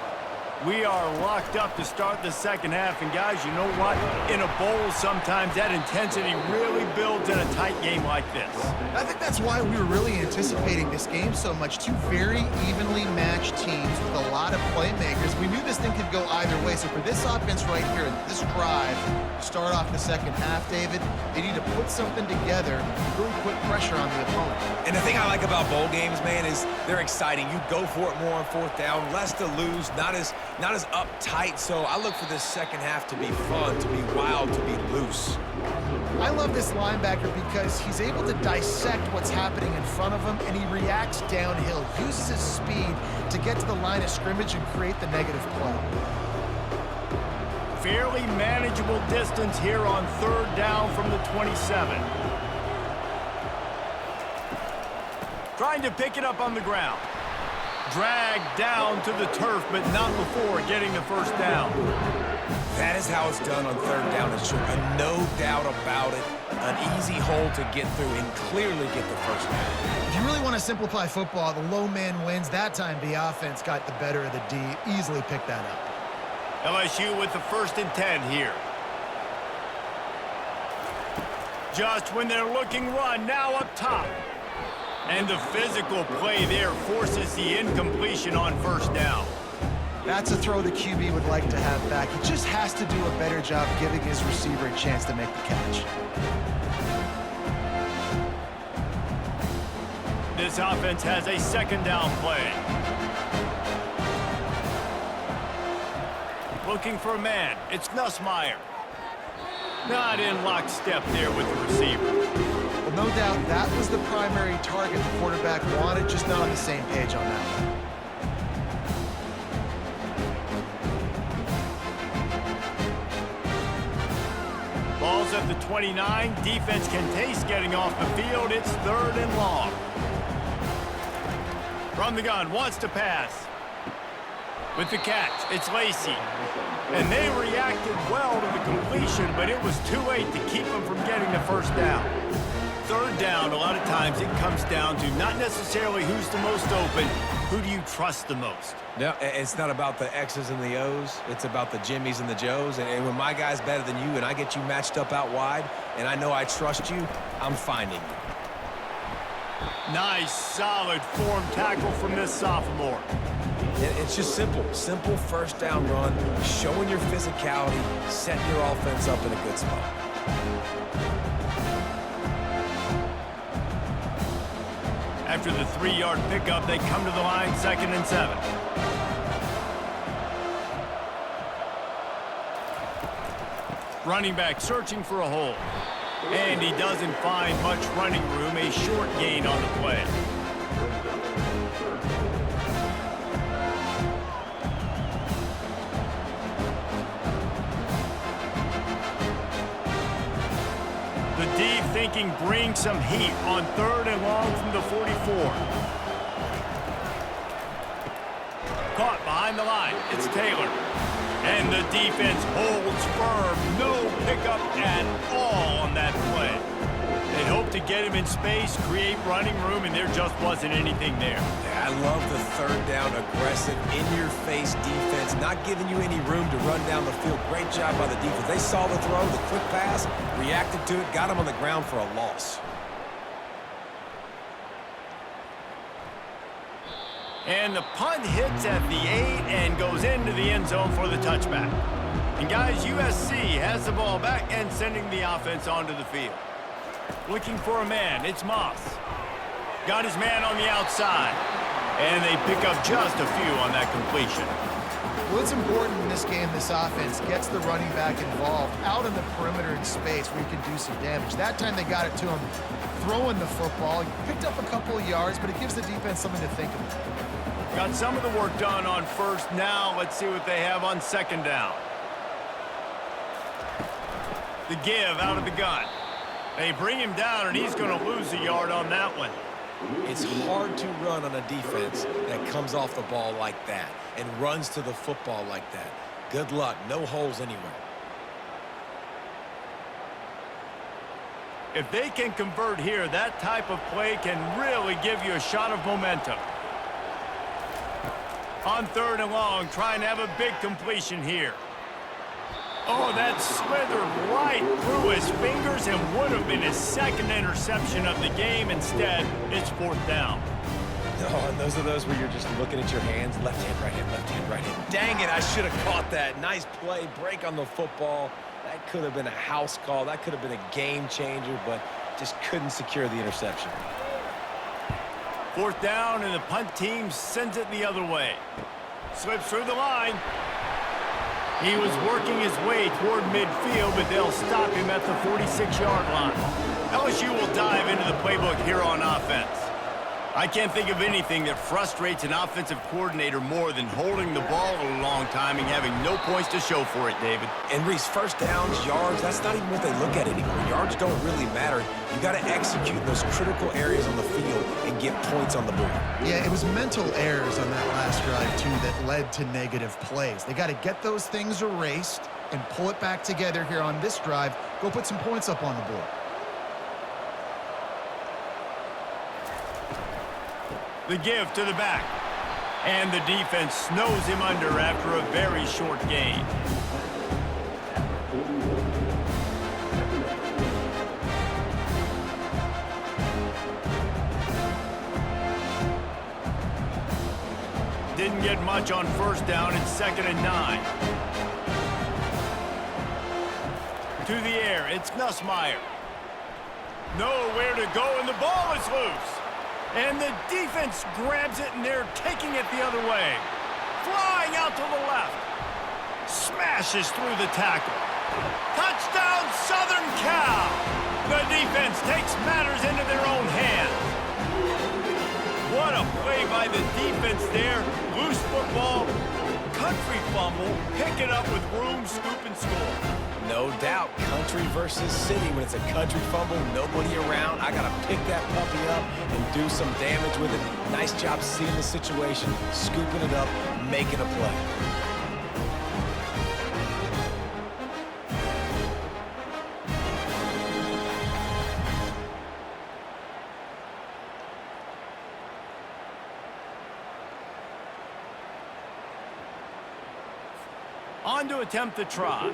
We are locked up to start the second half, and guys, you know what? In a bowl, sometimes that intensity really builds in a tight game like this. I think that's why we were really anticipating this game so much. 2 very evenly matched teams with a lot of playmakers. We knew this thing could go either way. So for this offense right here, this drive, start off the second half, David, they need to put something together, really put pressure on the opponent. And the thing I like about bowl games, man, is they're exciting. You go for it more on 4th down, less to lose, not as uptight. So I look for this second half to be fun, to be wild, to be loose. I love this linebacker because he's able to dissect what's happening in front of him, and he reacts downhill, uses his speed to get to the line of scrimmage and create the negative play. Fairly manageable distance here on 3rd down from the 27. Trying to pick it up on the ground. Dragged down to the turf, but not before getting the first down. That is how it's done on 3rd down and short. And no doubt about it, an easy hole to get through and clearly get the first down. If you really want to simplify football, the low man wins. That time the offense got the better of the D. Easily picked that up. LSU with the 1st and 10 here. Just when they're looking run, now up top. And the physical play there forces the incompletion on 1st down. That's a throw the QB would like to have back. He just has to do a better job giving his receiver a chance to make the catch. This offense has a 2nd down play. Looking for a man. It's Nussmeier. Not in lockstep there with the receiver. Well, no doubt that was the primary target the quarterback wanted, just not on the same page on that one. Ball's at the 29. Defense can taste getting off the field. It's 3rd and long. From the gun, wants to pass. With the catch, it's Lacey. And they reacted well to the completion, but it was too late to keep them from getting the first down. 3rd down, a lot of times it comes down to not necessarily who's the most open, who do you trust the most? No, it's not about the X's and the O's. It's about the Jimmies and the Joes. And when my guy's better than you and I get you matched up out wide and I know I trust you, I'm finding you. Nice, solid form tackle from this sophomore. It's just simple. Simple 1st down run, showing your physicality, setting your offense up in a good spot. After the 3-yard pickup, they come to the line 2nd and 7. Running back searching for a hole. And he doesn't find much running room, a short gain on the play. The D thinking bring some heat on 3rd and long from the 44. Caught behind the line. It's Taylor. And the defense holds firm. No pickup at all on that play. They hoped to get him in space, create running room, and there just wasn't anything there. I love the 3rd down aggressive, in-your-face defense, not giving you any room to run down the field. Great job by the defense. They saw the throw, the quick pass, reacted to it, got him on the ground for a loss. And the punt hits at the 8 and goes into the end zone for the touchback. And guys, USC has the ball back and sending the offense onto the field. Looking for a man, it's Moss. Got his man on the outside. And they pick up just a few on that completion. Well, it's important in this game, this offense gets the running back involved out in the perimeter in space where you can do some damage. That time they got it to him throwing the football. He picked up a couple of yards, but it gives the defense something to think about. Got some of the work done on first. Now let's see what they have on second down. The give out of the gun. They bring him down, and he's going to lose a yard on that one. It's hard to run on a defense that comes off the ball like that and runs to the football like that. Good luck. No holes anywhere. If they can convert here, that type of play can really give you a shot of momentum. On third and long, trying to have a big completion here. Oh, that slithered right through his fingers and would have been his second interception of the game. Instead, it's fourth down. Oh, and those are those where you're just looking at your hands. Left hand, right hand, left hand, right hand. Dang it, I should have caught that. Nice play, break on the football. That could have been a house call. That could have been a game changer, but just couldn't secure the interception. Fourth down, and the punt team sends it the other way. Slips through the line. He was working his way toward midfield, but they'll stop him at the 46-yard line. LSU will dive into the playbook here on offense. I can't think of anything that frustrates an offensive coordinator more than holding the ball a long time and having no points to show for it, David. And Reese, first downs, yards, that's not even what they look at anymore. Yards don't really matter. You got to execute those critical areas on the field and get points on the board. Yeah, it was mental errors on that last drive, too, that led to negative plays. They got to get those things erased and pull it back together here on this drive. Go put some points up on the board. The give to the back. And the defense snows him under after a very short gain. Didn't get much on first down. It's 2nd and 9. To the air, it's Nussmeier. Nowhere to go, and the ball is loose. And the defense grabs it, and they're taking it the other way. Flying out to the left. Smashes through the tackle. Touchdown, Southern Cal! The defense takes matters into their own hands. What a play by the defense there. Loose football, country fumble, pick it up with room, scoop, and score. No doubt, country versus city. When it's a country fumble, nobody around, I got to pick that puppy up and do some damage with it. Nice job seeing the situation, scooping it up, making a play. On to attempt the try.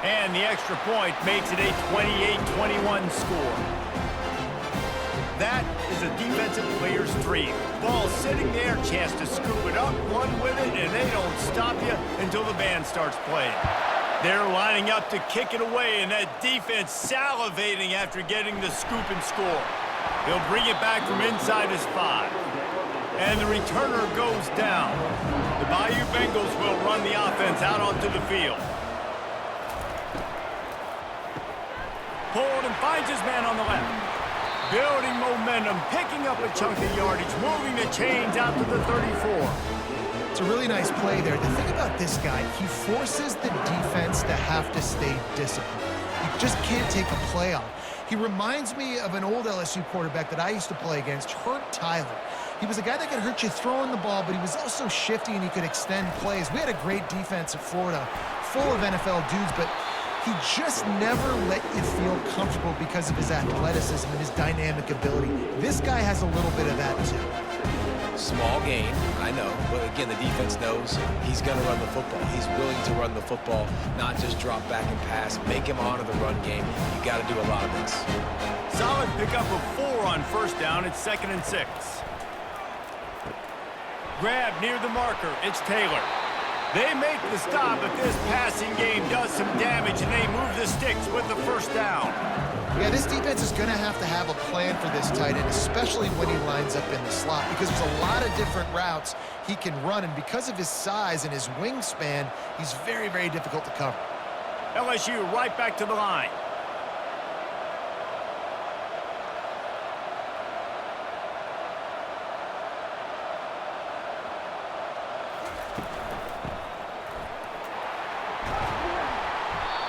And the extra point makes it a 28-21 score. That is a defensive player's dream. Ball sitting there, chance to scoop it up, run with it, and they don't stop you until the band starts playing. They're lining up to kick it away, and that defense salivating after getting the scoop and score. He'll bring it back from inside his 5. And the returner goes down. The Bayou Bengals will run the offense out onto the field. Pulled and finds his man on the left. Building momentum, picking up a chunk of yardage, moving the chains out to the 34. It's a really nice play there. The thing about this guy, he forces the defense to have to stay disciplined. You just can't take a play off. He reminds me of an old LSU quarterback that I used to play against, Hurt Tyler. He was a guy that could hurt you throwing the ball, but he was also shifty and he could extend plays. We had a great defense at Florida, full of NFL dudes, but he just never let you feel comfortable because of his athleticism and his dynamic ability. This guy has a little bit of that too. Small gain, I know, but again, the defense knows he's going to run the football. He's willing to run the football, not just drop back and pass, make him honor the run game. You got to do a lot of this. Solid pickup of 4 on first down. It's 2nd and 6. Grab near the marker. It's Taylor. They make the stop, but this passing game does some damage, and they move the sticks with the first down. Yeah, this defense is going to have a plan for this tight end, especially when he lines up in the slot, because there's a lot of different routes he can run, and because of his size and his wingspan, he's very, very difficult to cover. LSU right back to the line.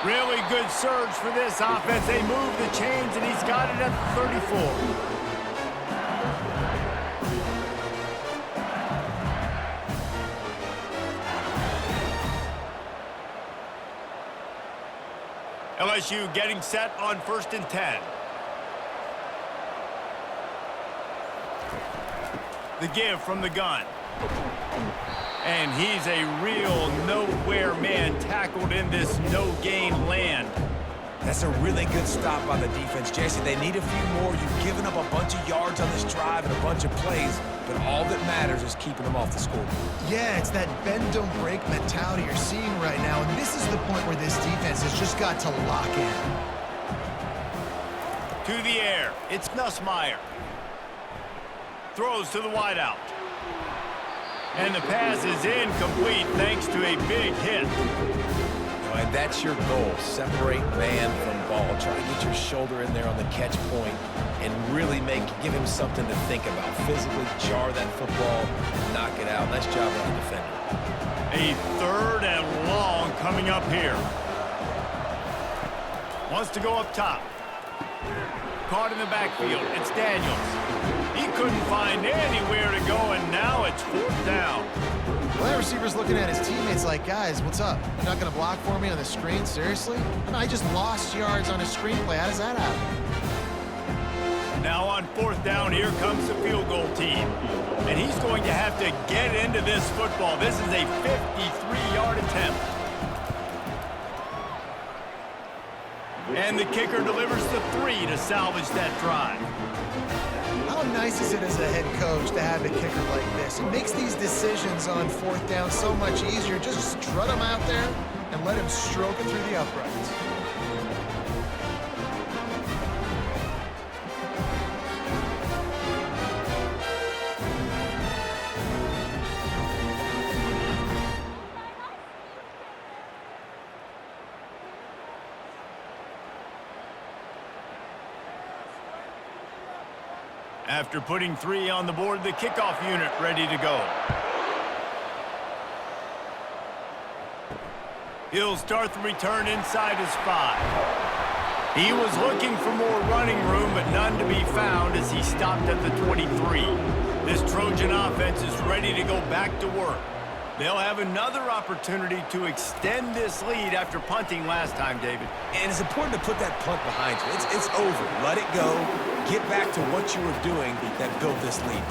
Really good surge for this offense. They move the chains, and he's got it at the 34. LSU getting set on 1st and 10. The give from the gun. And he's a real nowhere man, tackled in this no-gain land. That's a really good stop by the defense. Jason, they need a few more. You've given up a bunch of yards on this drive and a bunch of plays, but all that matters is keeping them off the scoreboard. Yeah, it's that bend, don't break mentality you're seeing right now, and this is the point where this defense has just got to lock in. To the air, it's Nussmeier. Throws to the wideout. And the pass is incomplete thanks to a big hit. And that's your goal. Separate man from ball. Try to get your shoulder in there on the catch point and really give him something to think about. Physically jar that football and knock it out. Nice job on the defender. A 3rd and long coming up here. Wants to go up top. Caught in the backfield. It's Daniels. He couldn't find anywhere to go, and now it's 4th down. Well, that receiver's looking at his teammates like, guys, what's up? You're not going to block for me on the screen? Seriously? No, I just lost yards on a screenplay. How does that happen? Now on 4th down, here comes the field goal team. And he's going to have to get into this football. This is a 53-yard attempt. And the kicker delivers the 3 to salvage that drive. How nice is it as a head coach to have a kicker like this? It makes these decisions on 4th down so much easier. Just strut him out there and let him stroke it through the uprights. After putting 3 on the board, the kickoff unit ready to go. He'll start the return inside his 5. He was looking for more running room, but none to be found as he stopped at the 23. This Trojan offense is ready to go back to work. They'll have another opportunity to extend this lead after punting last time, David. And it's important to put that punt behind you. It's over. Let it go. Get back to what you were doing that built this lead.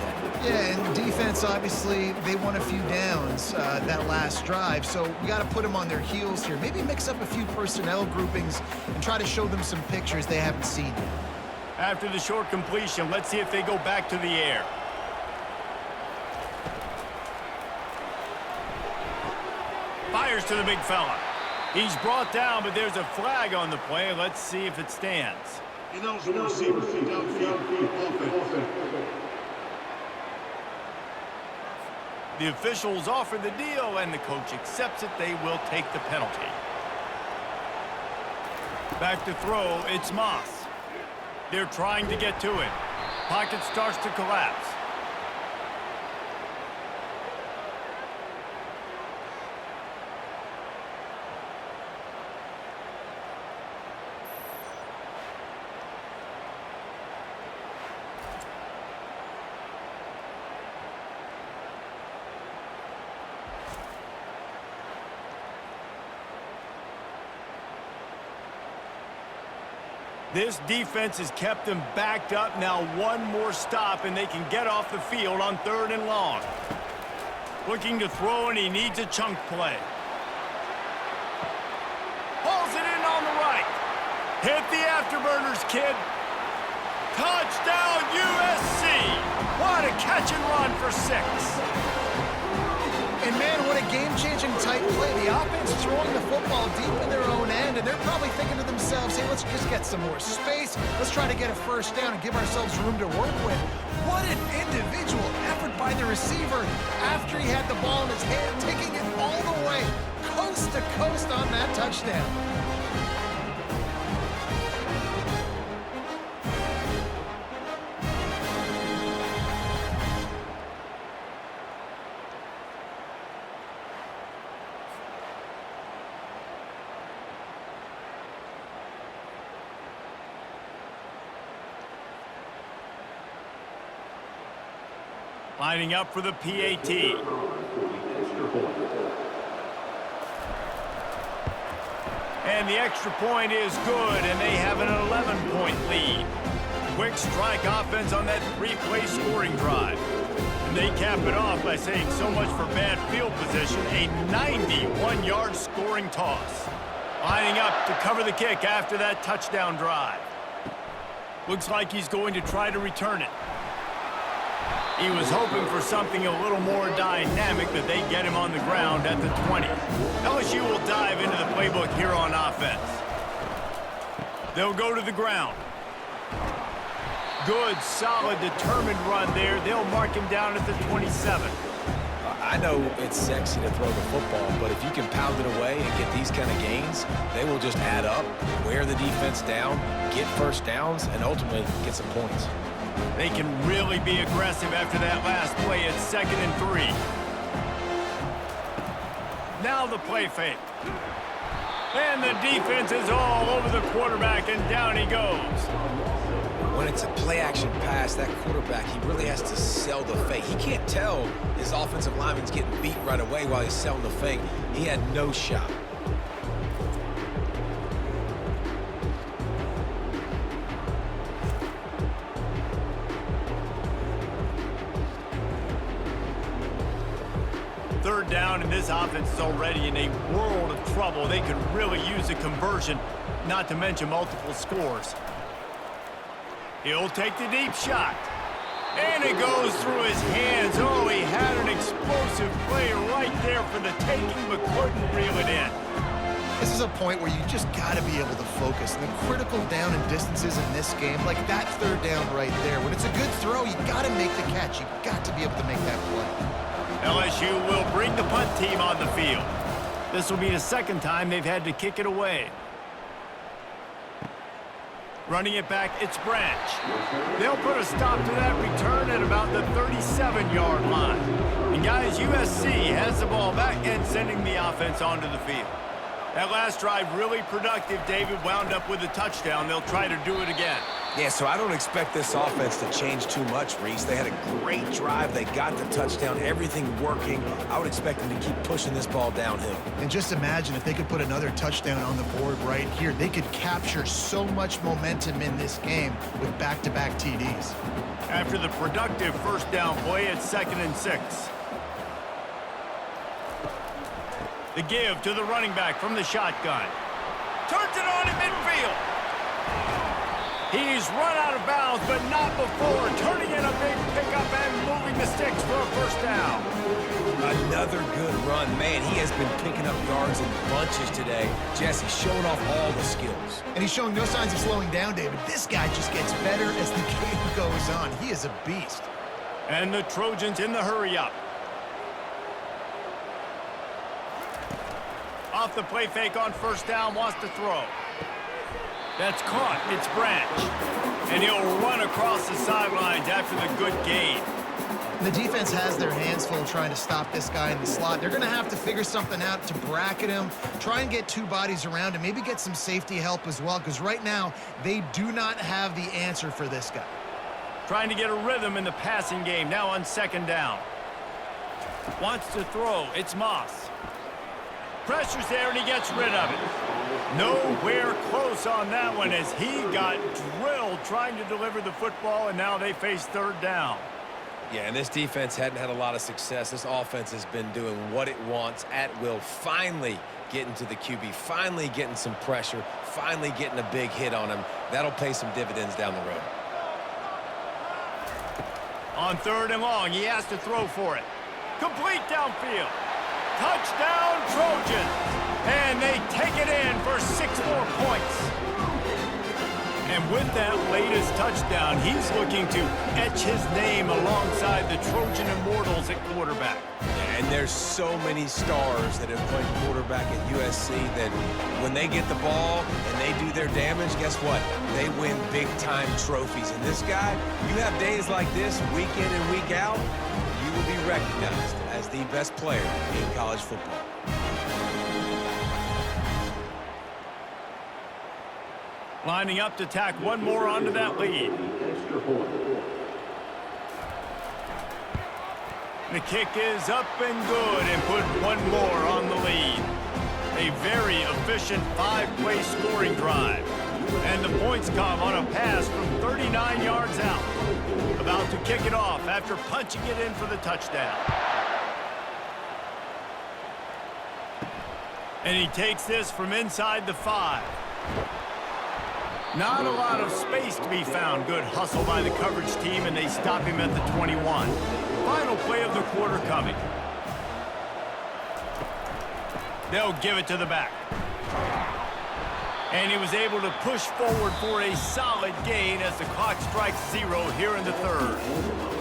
Yeah, and defense, obviously, they won a few downs that last drive, so we got to put them on their heels here. Maybe mix up a few personnel groupings and try to show them some pictures they haven't seen yet. After the short completion, let's see if they go back to the air. Fires to the big fella. He's brought down, but there's a flag on the play. Let's see if it stands. Ineligible receiver, downfield, offense. The officials offer the deal, and the coach accepts it. They will take the penalty. Back to throw, it's Moss. They're trying to get to it. Pocket starts to collapse. This defense has kept them backed up. Now one more stop, and they can get off the field on 3rd and long. Looking to throw, and he needs a chunk play. Hauls it in on the right. Hit the afterburners, kid. Touchdown, USC. What a catch and run for 6. And man, what a game-changing type play. The offense throwing the football deep in their own end, and they're probably thinking to themselves, hey, let's just get some more space. Let's try to get a first down and give ourselves room to work with. What an individual effort by the receiver after he had the ball in his hand, taking it all the way, coast to coast on that touchdown. Lining up for the PAT. And the extra point is good, and they have an 11-point lead. Quick strike offense on that 3-play scoring drive. And they cap it off by saying so much for bad field position, a 91-yard scoring toss. Lining up to cover the kick after that touchdown drive. Looks like he's going to try to return it. He was hoping for something a little more dynamic, but they get him on the ground at the 20. LSU will dive into the playbook here on offense. They'll go to the ground. Good, solid, determined run there. They'll mark him down at the 27. I know it's sexy to throw the football, but if you can pound it away and get these kind of gains, they will just add up, wear the defense down, get first downs, and ultimately get some points. They can really be aggressive after that last play at 2nd and 3. Now the play fake. And the defense is all over the quarterback, and down he goes. When it's a play-action pass, that quarterback, he really has to sell the fake. He can't tell his offensive lineman's getting beat right away while he's selling the fake. He had no shot. Third down, and this offense is already in a world of trouble. They could really use a conversion, not to mention multiple scores. He'll take the deep shot. And it goes through his hands. Oh, he had an explosive play right there for the taking, but couldn't reel it in. This is a point where you just got to be able to focus. And the critical down and distances in this game, like that 3rd down right there, when it's a good throw, you got to make the catch. You got to be able to make that play. LSU will bring the punt team on the field. This will be the 2nd time they've had to kick it away. Running it back, it's Branch. They'll put a stop to that return at about the 37-yard line. And guys, USC has the ball back and sending the offense onto the field. That last drive really productive. David wound up with a touchdown. They'll try to do it again. Yeah, so I don't expect this offense to change too much, Reese. They had a great drive. They got the touchdown, everything working. I would expect them to keep pushing this ball downhill. And just imagine if they could put another touchdown on the board right here. They could capture so much momentum in this game with back-to-back TDs. After the productive first down play, it's 2nd and 6. The give to the running back from the shotgun. Turns it on in midfield. He's run out of bounds, but not before. Turning in a big pickup and moving the sticks for a first down. Another good run. Man, he has been picking up yards in bunches today. Jesse showing off all the skills. And he's showing no signs of slowing down, David. This guy just gets better as the game goes on. He is a beast. And the Trojans in the hurry-up. Off the play fake on first down, wants to throw. That's caught. It's Branch. And he'll run across the sidelines after the good gain. The defense has their hands full trying to stop this guy in the slot. They're going to have to figure something out to bracket him, try and get 2 bodies around him, maybe get some safety help as well, because right now they do not have the answer for this guy. Trying to get a rhythm in the passing game, now on 2nd down. Wants to throw. It's Moss. Pressure's there, and he gets rid of it. Nowhere close on that one as he got drilled trying to deliver the football, and now they face third down. Yeah, and this defense hadn't had a lot of success. This offense has been doing what it wants at will. Finally getting to the QB, finally getting some pressure, finally getting a big hit on him. That'll pay some dividends down the road. On third and long, he has to throw for it. Complete downfield. Touchdown, Trojans. And they take it in for 6 more points. And with that latest touchdown, he's looking to etch his name alongside the Trojan Immortals at quarterback. And there's so many stars that have played quarterback at USC that when they get the ball and they do their damage, guess what? They win big-time trophies. And this guy, you have days like this, week in and week out, you will be recognized as the best player in college football. Lining up to tack one more onto that lead. The kick is up and good and put one more on the lead. A very efficient 5-play scoring drive. And the points come on a pass from 39 yards out. About to kick it off after punching it in for the touchdown. And he takes this from inside the 5. Not a lot of space to be found. Good hustle by the coverage team, and they stop him at the 21. Final play of the quarter coming. They'll give it to the back. And he was able to push forward for a solid gain as the clock strikes 0 here in the third.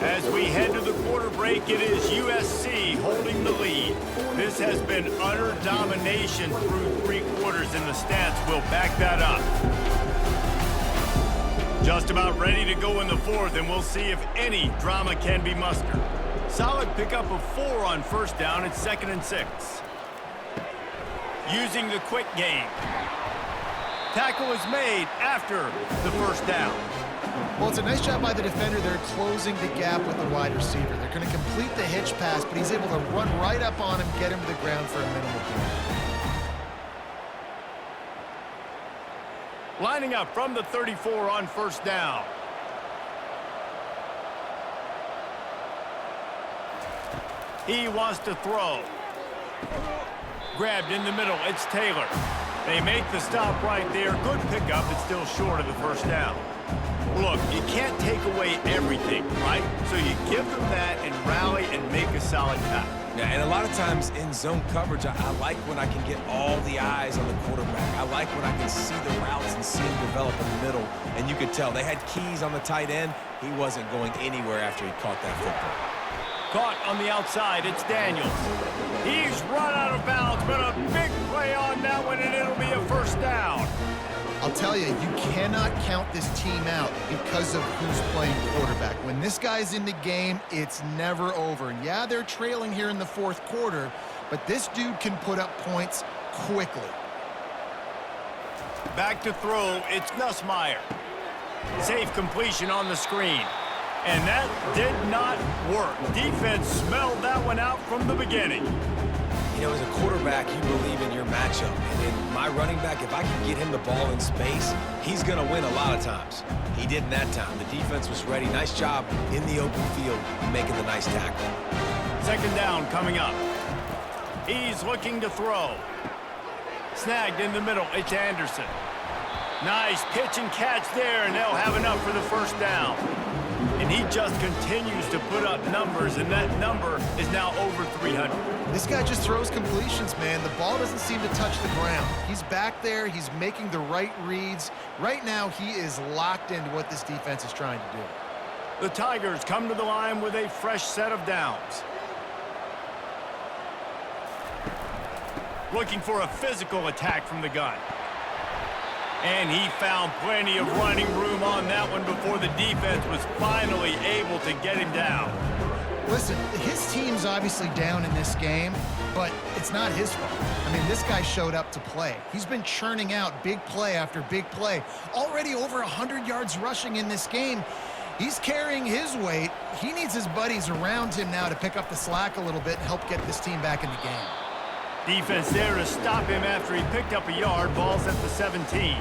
As we head to the quarter break, it is USC holding the lead. This has been utter domination through 3 quarters, and the stats will back that up. Just about ready to go in the 4th, and we'll see if any drama can be mustered. Solid pickup of 4 on first down. It's 2nd and 6. Using the quick game. Tackle is made after the first down. Well, it's a nice job by the defender. They're closing the gap with the wide receiver. They're going to complete the hitch pass, but he's able to run right up on him, get him to the ground for a minimal gain. Lining up from the 34 on first down. He wants to throw. Grabbed in the middle. It's Taylor. They make the stop right there. Good pickup. It's still short of the first down. Look, you can't take away everything, right? So you give them that and rally and make a solid tackle. Yeah, and a lot of times in zone coverage, I like when I can get all the eyes on the quarterback. I like when I can see the routes and see him develop in the middle. And you could tell they had keys on the tight end. He wasn't going anywhere after he caught that football. Caught on the outside, it's Daniels. He's run out of bounds, but a big play on that one, and it'll be a first down. I'll tell you, you cannot count this team out because of who's playing quarterback. When this guy's in the game, it's never over. And yeah, they're trailing here in the 4th quarter, but this dude can put up points quickly. Back to throw, it's Nussmeier. Safe completion on the screen. And that did not work. Defense smelled that one out from the beginning. You know, as a quarterback, you believe in your matchup. And in my running back, if I can get him the ball in space, he's going to win a lot of times. He didn't that time. The defense was ready. Nice job in the open field making the nice tackle. 2nd down coming up. He's looking to throw. Snagged in the middle. It's Anderson. Nice pitch and catch there, and they'll have enough for the first down. And he just continues to put up numbers, and that number is now over 300. This guy just throws completions, man. The ball doesn't seem to touch the ground. He's back there. He's making the right reads. Right now, he is locked into what this defense is trying to do. The Tigers come to the line with a fresh set of downs. Looking for a physical attack from the gun. And he found plenty of running room on that one before the defense was finally able to get him down. Listen, his team's obviously down in this game, but it's not his fault. I mean, this guy showed up to play. He's been churning out big play after big play. Already over 100 yards rushing in this game. He's carrying his weight. He needs his buddies around him now to pick up the slack a little bit and help get this team back in the game. Defense there to stop him after he picked up a yard. Ball's at the 17.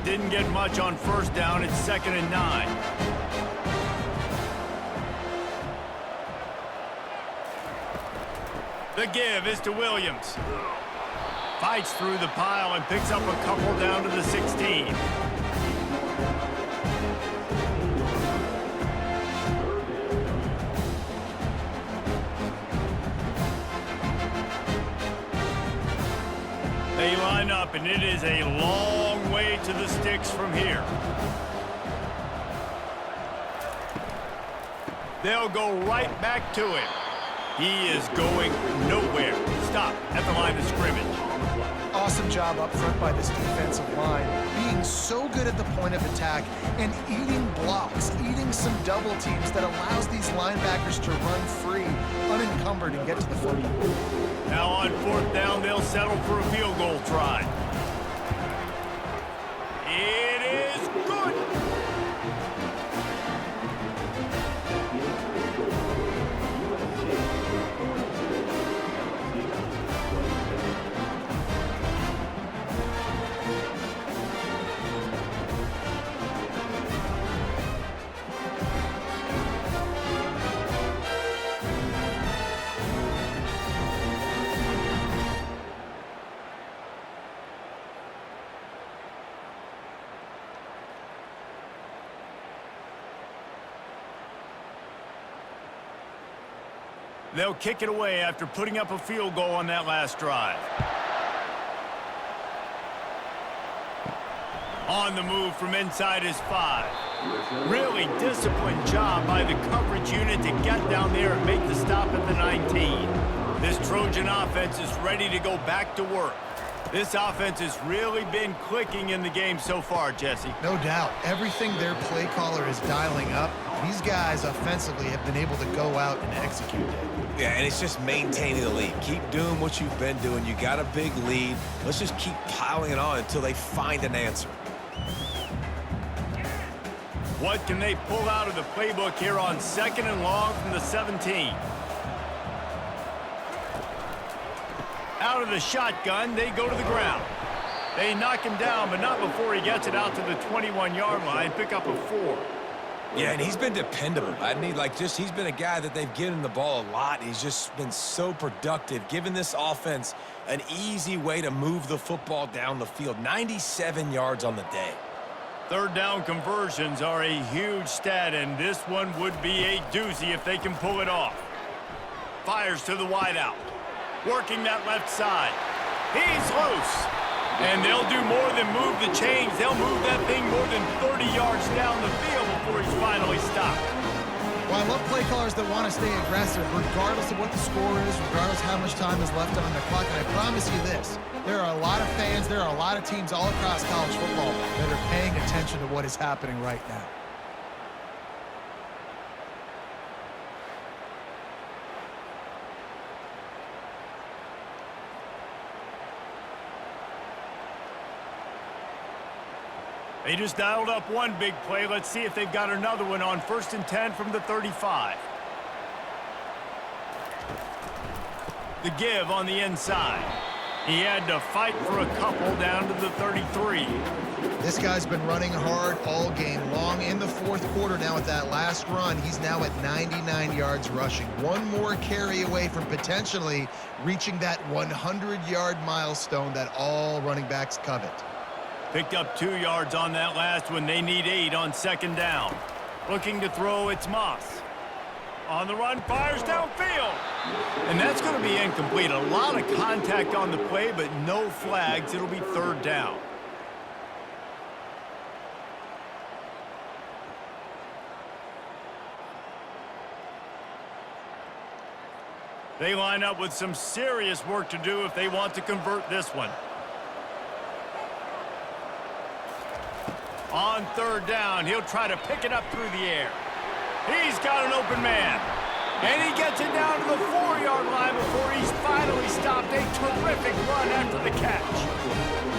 Didn't get much on first down. It's 2nd and 9. The give is to Williams. Fights through the pile and picks up a couple down to the 16. They line up, and it is a long way to the sticks from here. They'll go right back to him. He is going nowhere. Stop at the line of scrimmage. Awesome job up front by this defensive line, being so good at the point of attack and eating blocks, eating some double teams that allows these linebackers to run free, unencumbered, and get to the football. Now on 4th down, they'll settle for a field goal try. It is good. They'll kick it away after putting up a field goal on that last drive. On the move from inside his 5. Really disciplined job by the coverage unit to get down there and make the stop at the 19. This Trojan offense is ready to go back to work. This offense has really been clicking in the game so far, Jesse. No doubt. Everything their play caller is dialing up, these guys offensively have been able to go out and execute it. Yeah, and it's just maintaining the lead. Keep doing what you've been doing. You got a big lead. Let's just keep piling it on until they find an answer. What can they pull out of the playbook here on 2nd and long from the 17? Out of the shotgun, they go to the ground. They knock him down, but not before he gets it out to the 21-yard line, pick up a 4. Yeah, and he's been dependable. He's been a guy that they've given the ball a lot. He's just been so productive, giving this offense an easy way to move the football down the field. 97 yards on the day. 3rd down conversions are a huge stat, and this one would be a doozy if they can pull it off. Fires to the wideout. Working that left side. He's loose. And they'll do more than move the chains. They'll move that thing more than 30 yards down the field before he's finally stopped. Well, I love play callers that want to stay aggressive regardless of what the score is, regardless of how much time is left on the clock. And I promise you this, there are a lot of fans, there are a lot of teams all across college football that are paying attention to what is happening right now. They just dialed up one big play. Let's see if they've got another one on 1st and 10 from the 35. The give on the inside. He had to fight for a couple down to the 33. This guy's been running hard all game long. In the 4th quarter now with that last run, he's now at 99 yards rushing. One more carry away from potentially reaching that 100-yard milestone that all running backs covet. Picked up 2 yards on that last one. They need 8 on 2nd down. Looking to throw, it's Moss. On the run, fires downfield. And that's going to be incomplete. A lot of contact on the play, but no flags. It'll be 3rd down. They line up with some serious work to do if they want to convert this one. On 3rd down, he'll try to pick it up through the air. He's got an open man. And he gets it down to the 4-yard line before he's finally stopped. A terrific run after the catch.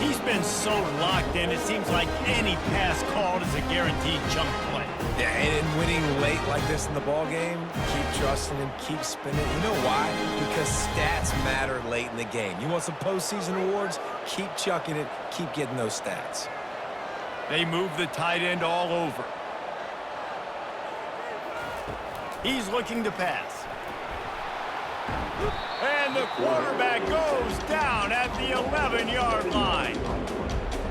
He's been so locked in, it seems like any pass called is a guaranteed chunk play. Yeah, and winning late like this in the ball game, keep trusting him, keep spinning. You know why? Because stats matter late in the game. You want some postseason awards? Keep chucking it, keep getting those stats. They move the tight end all over. He's looking to pass. And the quarterback goes down at the 11-yard line.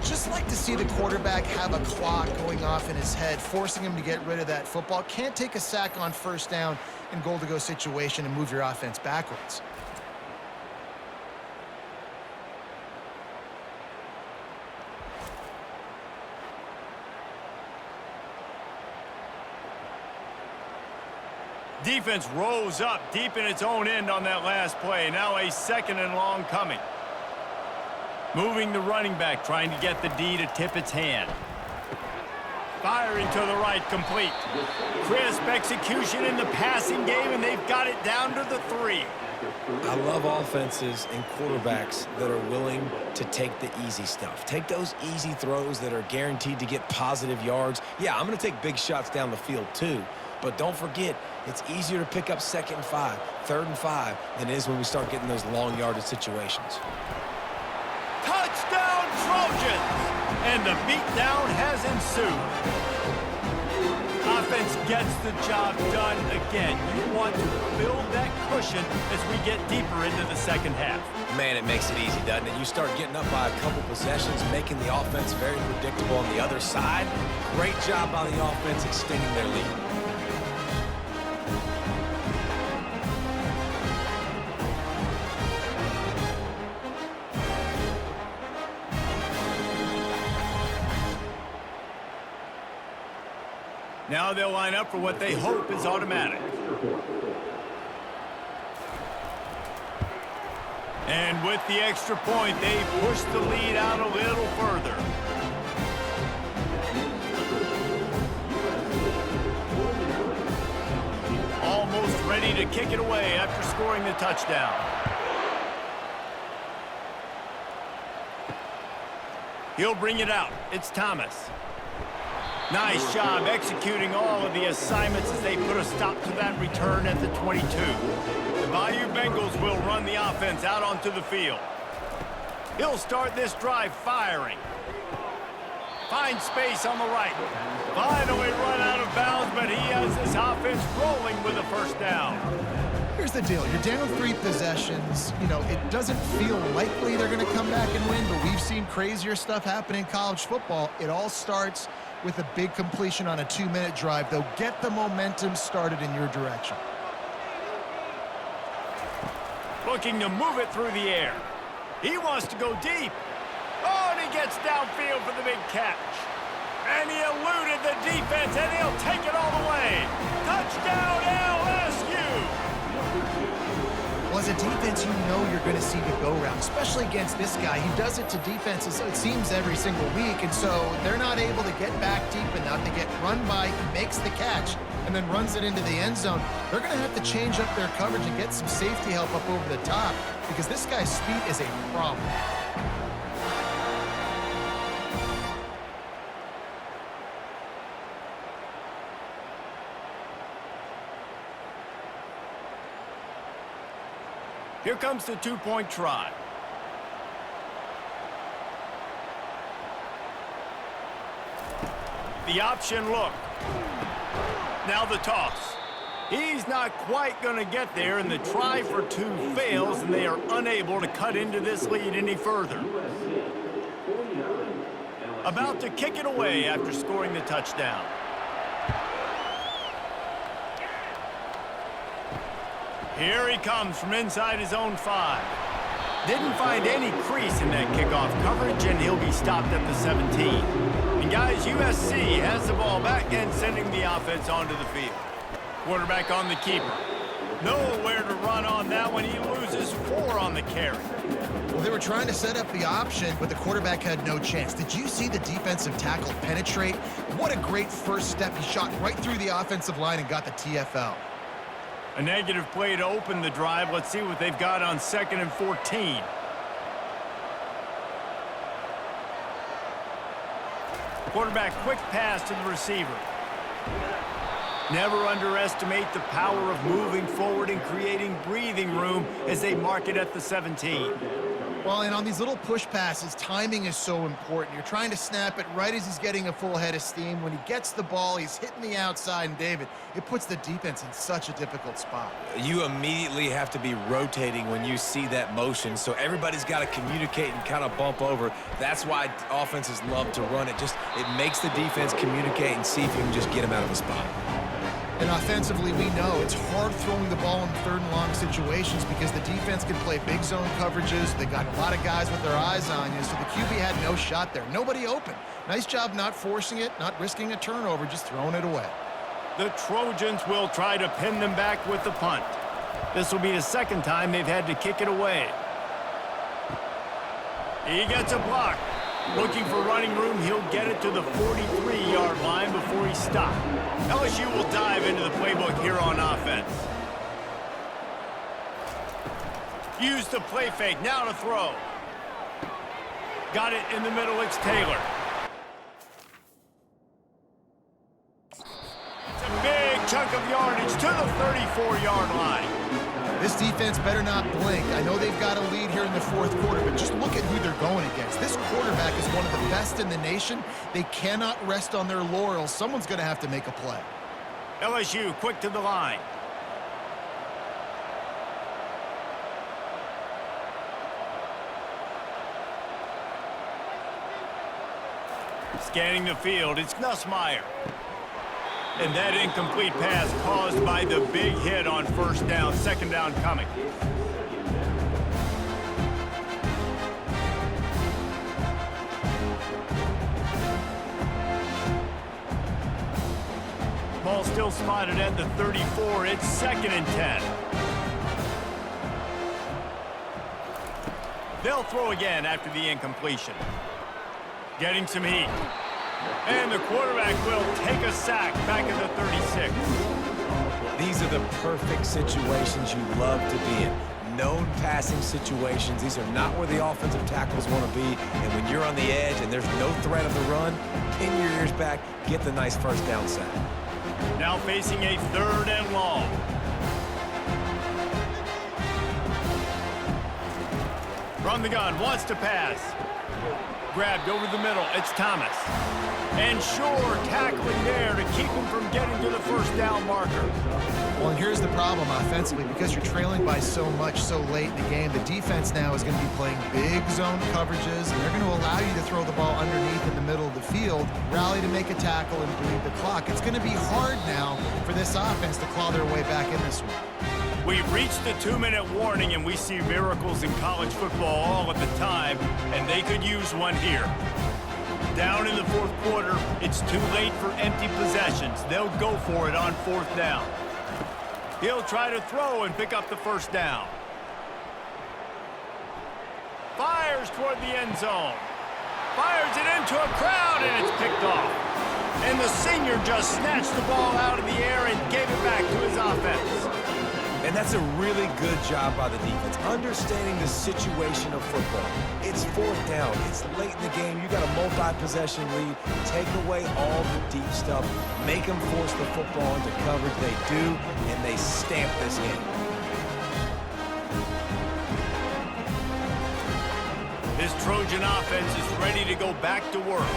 Just like to see the quarterback have a clock going off in his head, forcing him to get rid of that football. Can't take a sack on first down in goal-to-go situation and move your offense backwards. Defense rose up deep in its own end on that last play. Now a 2nd and long coming. Moving the running back, trying to get the D to tip its hand. Firing to the right, complete. Crisp execution in the passing game, and they've got it down to the 3. I love offenses and quarterbacks that are willing to take the easy stuff. Take those easy throws that are guaranteed to get positive yards. Yeah, I'm going to take big shots down the field too. But don't forget, it's easier to pick up 2nd and 5, 3rd and 5 than it is when we start getting those long yardage situations. Touchdown, Trojans! And the beatdown has ensued. Offense gets the job done again. You want to build that cushion as we get deeper into the second half. Man, it makes it easy, doesn't it? You start getting up by a couple possessions, making the offense very predictable on the other side. Great job by the offense extending their lead. Now they'll line up for what they hope is automatic. And with the extra point, they push the lead out a little further. Almost ready to kick it away after scoring the touchdown. He'll bring it out. It's Thomas. Nice job executing all of the assignments as they put a stop to that return at the 22. The Bayou Bengals will run the offense out onto the field. He'll start this drive firing. Finds space on the right. Finally run out of bounds, but he has this offense rolling with a 1st down. Here's the deal. You're down 3 possessions. You know, it doesn't feel likely they're going to come back and win, but we've seen crazier stuff happen in college football. It all starts with a big completion on a 2-minute drive. They'll get the momentum started in your direction. Looking to move it through the air. He wants to go deep. Oh, and he gets downfield for the big catch. And he eluded the defense, and he'll take it all the way. Touchdown, LSU! Well, as a defense, you know you're going to see the go-round, especially against this guy. He does it to defenses, it seems, every single week, and so they're not able to get back deep enough. They get run by, he makes the catch, and then runs it into the end zone. They're going to have to change up their coverage and get some safety help up over the top because this guy's speed is a problem. Here comes the 2-point try. The option look. Now the toss. He's not quite going to get there, and the try for 2 fails, and they are unable to cut into this lead any further. About to kick it away after scoring the touchdown. Here he comes from inside his own 5. Didn't find any crease in that kickoff coverage, and he'll be stopped at the 17. And guys, USC has the ball back and sending the offense onto the field. Quarterback on the keeper. Nowhere to run on that one. He loses 4 on the carry. Well, they were trying to set up the option, but the quarterback had no chance. Did you see the defensive tackle penetrate? What a great first step. He shot right through the offensive line and got the TFL. A negative play to open the drive. Let's see what they've got on 2nd and 14. Quarterback quick pass to the receiver. Never underestimate the power of moving forward and creating breathing room as they mark it at the 17. Well, and on these little push passes, timing is so important. You're trying to snap it right as he's getting a full head of steam. When he gets the ball, he's hitting the outside, and David, it puts the defense in such a difficult spot. You immediately have to be rotating when you see that motion, so everybody's got to communicate and kind of bump over. That's why offenses love to run it. It makes the defense communicate and see if you can just get him out of a spot. And offensively, we know it's hard throwing the ball in third and long situations because the defense can play big zone coverages. They got a lot of guys with their eyes on you, so the QB had no shot there. Nobody open. Nice job not forcing it, not risking a turnover, just throwing it away. The Trojans will try to pin them back with the punt. This will be the second time they've had to kick it away. He gets a block. Looking for running room, he'll get it to the 43-yard line before he stopped. LSU will dive into the playbook here on offense. Use the play fake, now to throw. Got it in the middle, it's Taylor. It's a big chunk of yardage to the 34-yard line. This defense better not blink. I know they've got a lead here in the fourth quarter, but just look at who they're going against. This quarterback is one of the best in the nation. They cannot rest on their laurels. Someone's going to have to make a play. LSU quick to the line. Scanning the field, it's Nussmeier. And that incomplete pass caused by the big hit on first down. Second down coming. Ball still spotted at the 34. It's 2nd and 10. They'll throw again after the incompletion. Getting some heat. And the quarterback will take a sack back at the 36. These are the perfect situations you love to be in. Known passing situations. These are not where the offensive tackles want to be. And when you're on the edge and there's no threat of the run, pin your ears back, get the nice first down sack. Now facing a 3rd and long. From the gun, wants to pass. Grabbed over the middle, it's Thomas. And Shore tackling there to keep him from getting to the first down marker. Well, and here's the problem offensively. Because you're trailing by so much so late in the game, the defense now is going to be playing big zone coverages, and they're going to allow you to throw the ball underneath in the middle of the field, rally to make a tackle, and bleed the clock. It's going to be hard now for this offense to claw their way back in this one. We've reached the 2-minute warning, and we see miracles in college football all of the time, and they could use one here. Down in the fourth quarter, it's too late for empty possessions. They'll go for it on 4th down. He'll try to throw and pick up the first down. Fires toward the end zone. Fires it into a crowd, and it's picked off. And the senior just snatched the ball out of the air and gave it back to his offense. And that's a really good job by the defense, understanding the situation of football. It's 4th down. It's late in the game. You got a multi-possession lead. Take away all the deep stuff. Make them force the football into coverage. They do, and they stamp this game. This Trojan offense is ready to go back to work.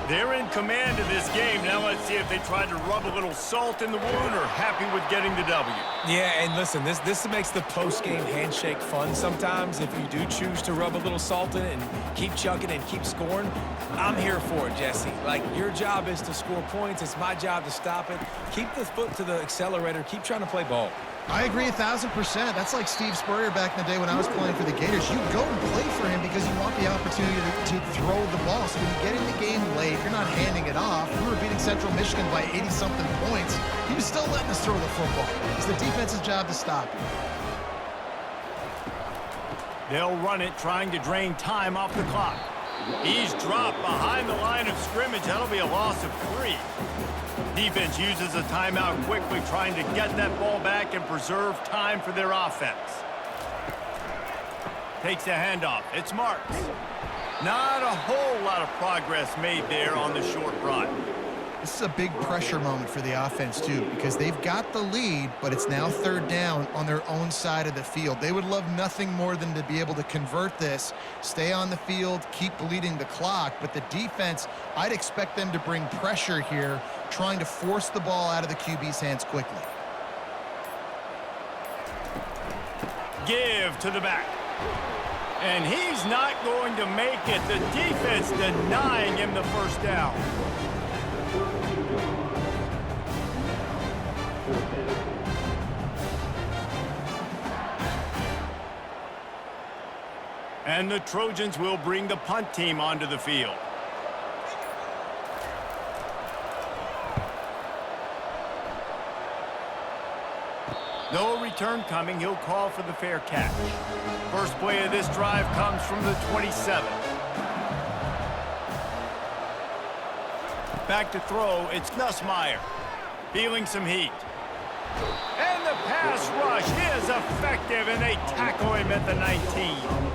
They're in command of this game. Now let's see if they try to rub a little salt in the wound or happy with getting the W. Yeah, and listen, this makes the post-game handshake fun sometimes. If you do choose to rub a little salt in it and keep chucking and keep scoring, I'm here for it, Jesse. Like, your job is to score points. It's my job to stop it. Keep the foot to the accelerator. Keep trying to play ball. I agree 1,000%. That's like Steve Spurrier back in the day when I was playing for the Gators. You go and play for him because you want the opportunity to throw the ball. So when you get in the game late, you're not handing it off. We were beating Central Michigan by 80-something points. He was still letting us throw the football. It's the defense's job to stop it. They'll run it, trying to drain time off the clock. He's dropped behind the line of scrimmage. That'll be a loss of 3. Defense uses a timeout quickly, trying to get that ball back and preserve time for their offense. Takes the handoff. It's Marks. Not a whole lot of progress made there on the short run. This is a big pressure moment for the offense, too, because they've got the lead, but it's now third down on their own side of the field. They would love nothing more than to be able to convert this, stay on the field, keep bleeding the clock. But the defense, I'd expect them to bring pressure here, trying to force the ball out of the QB's hands quickly. Give to the back. And he's not going to make it. The defense denying him the first down. And the Trojans will bring the punt team onto the field. No return coming. He'll call for the fair catch. First play of this drive comes from the 27. Back to throw. It's Nussmeier. Feeling some heat. And the pass rush is effective, and they tackle him at the 19.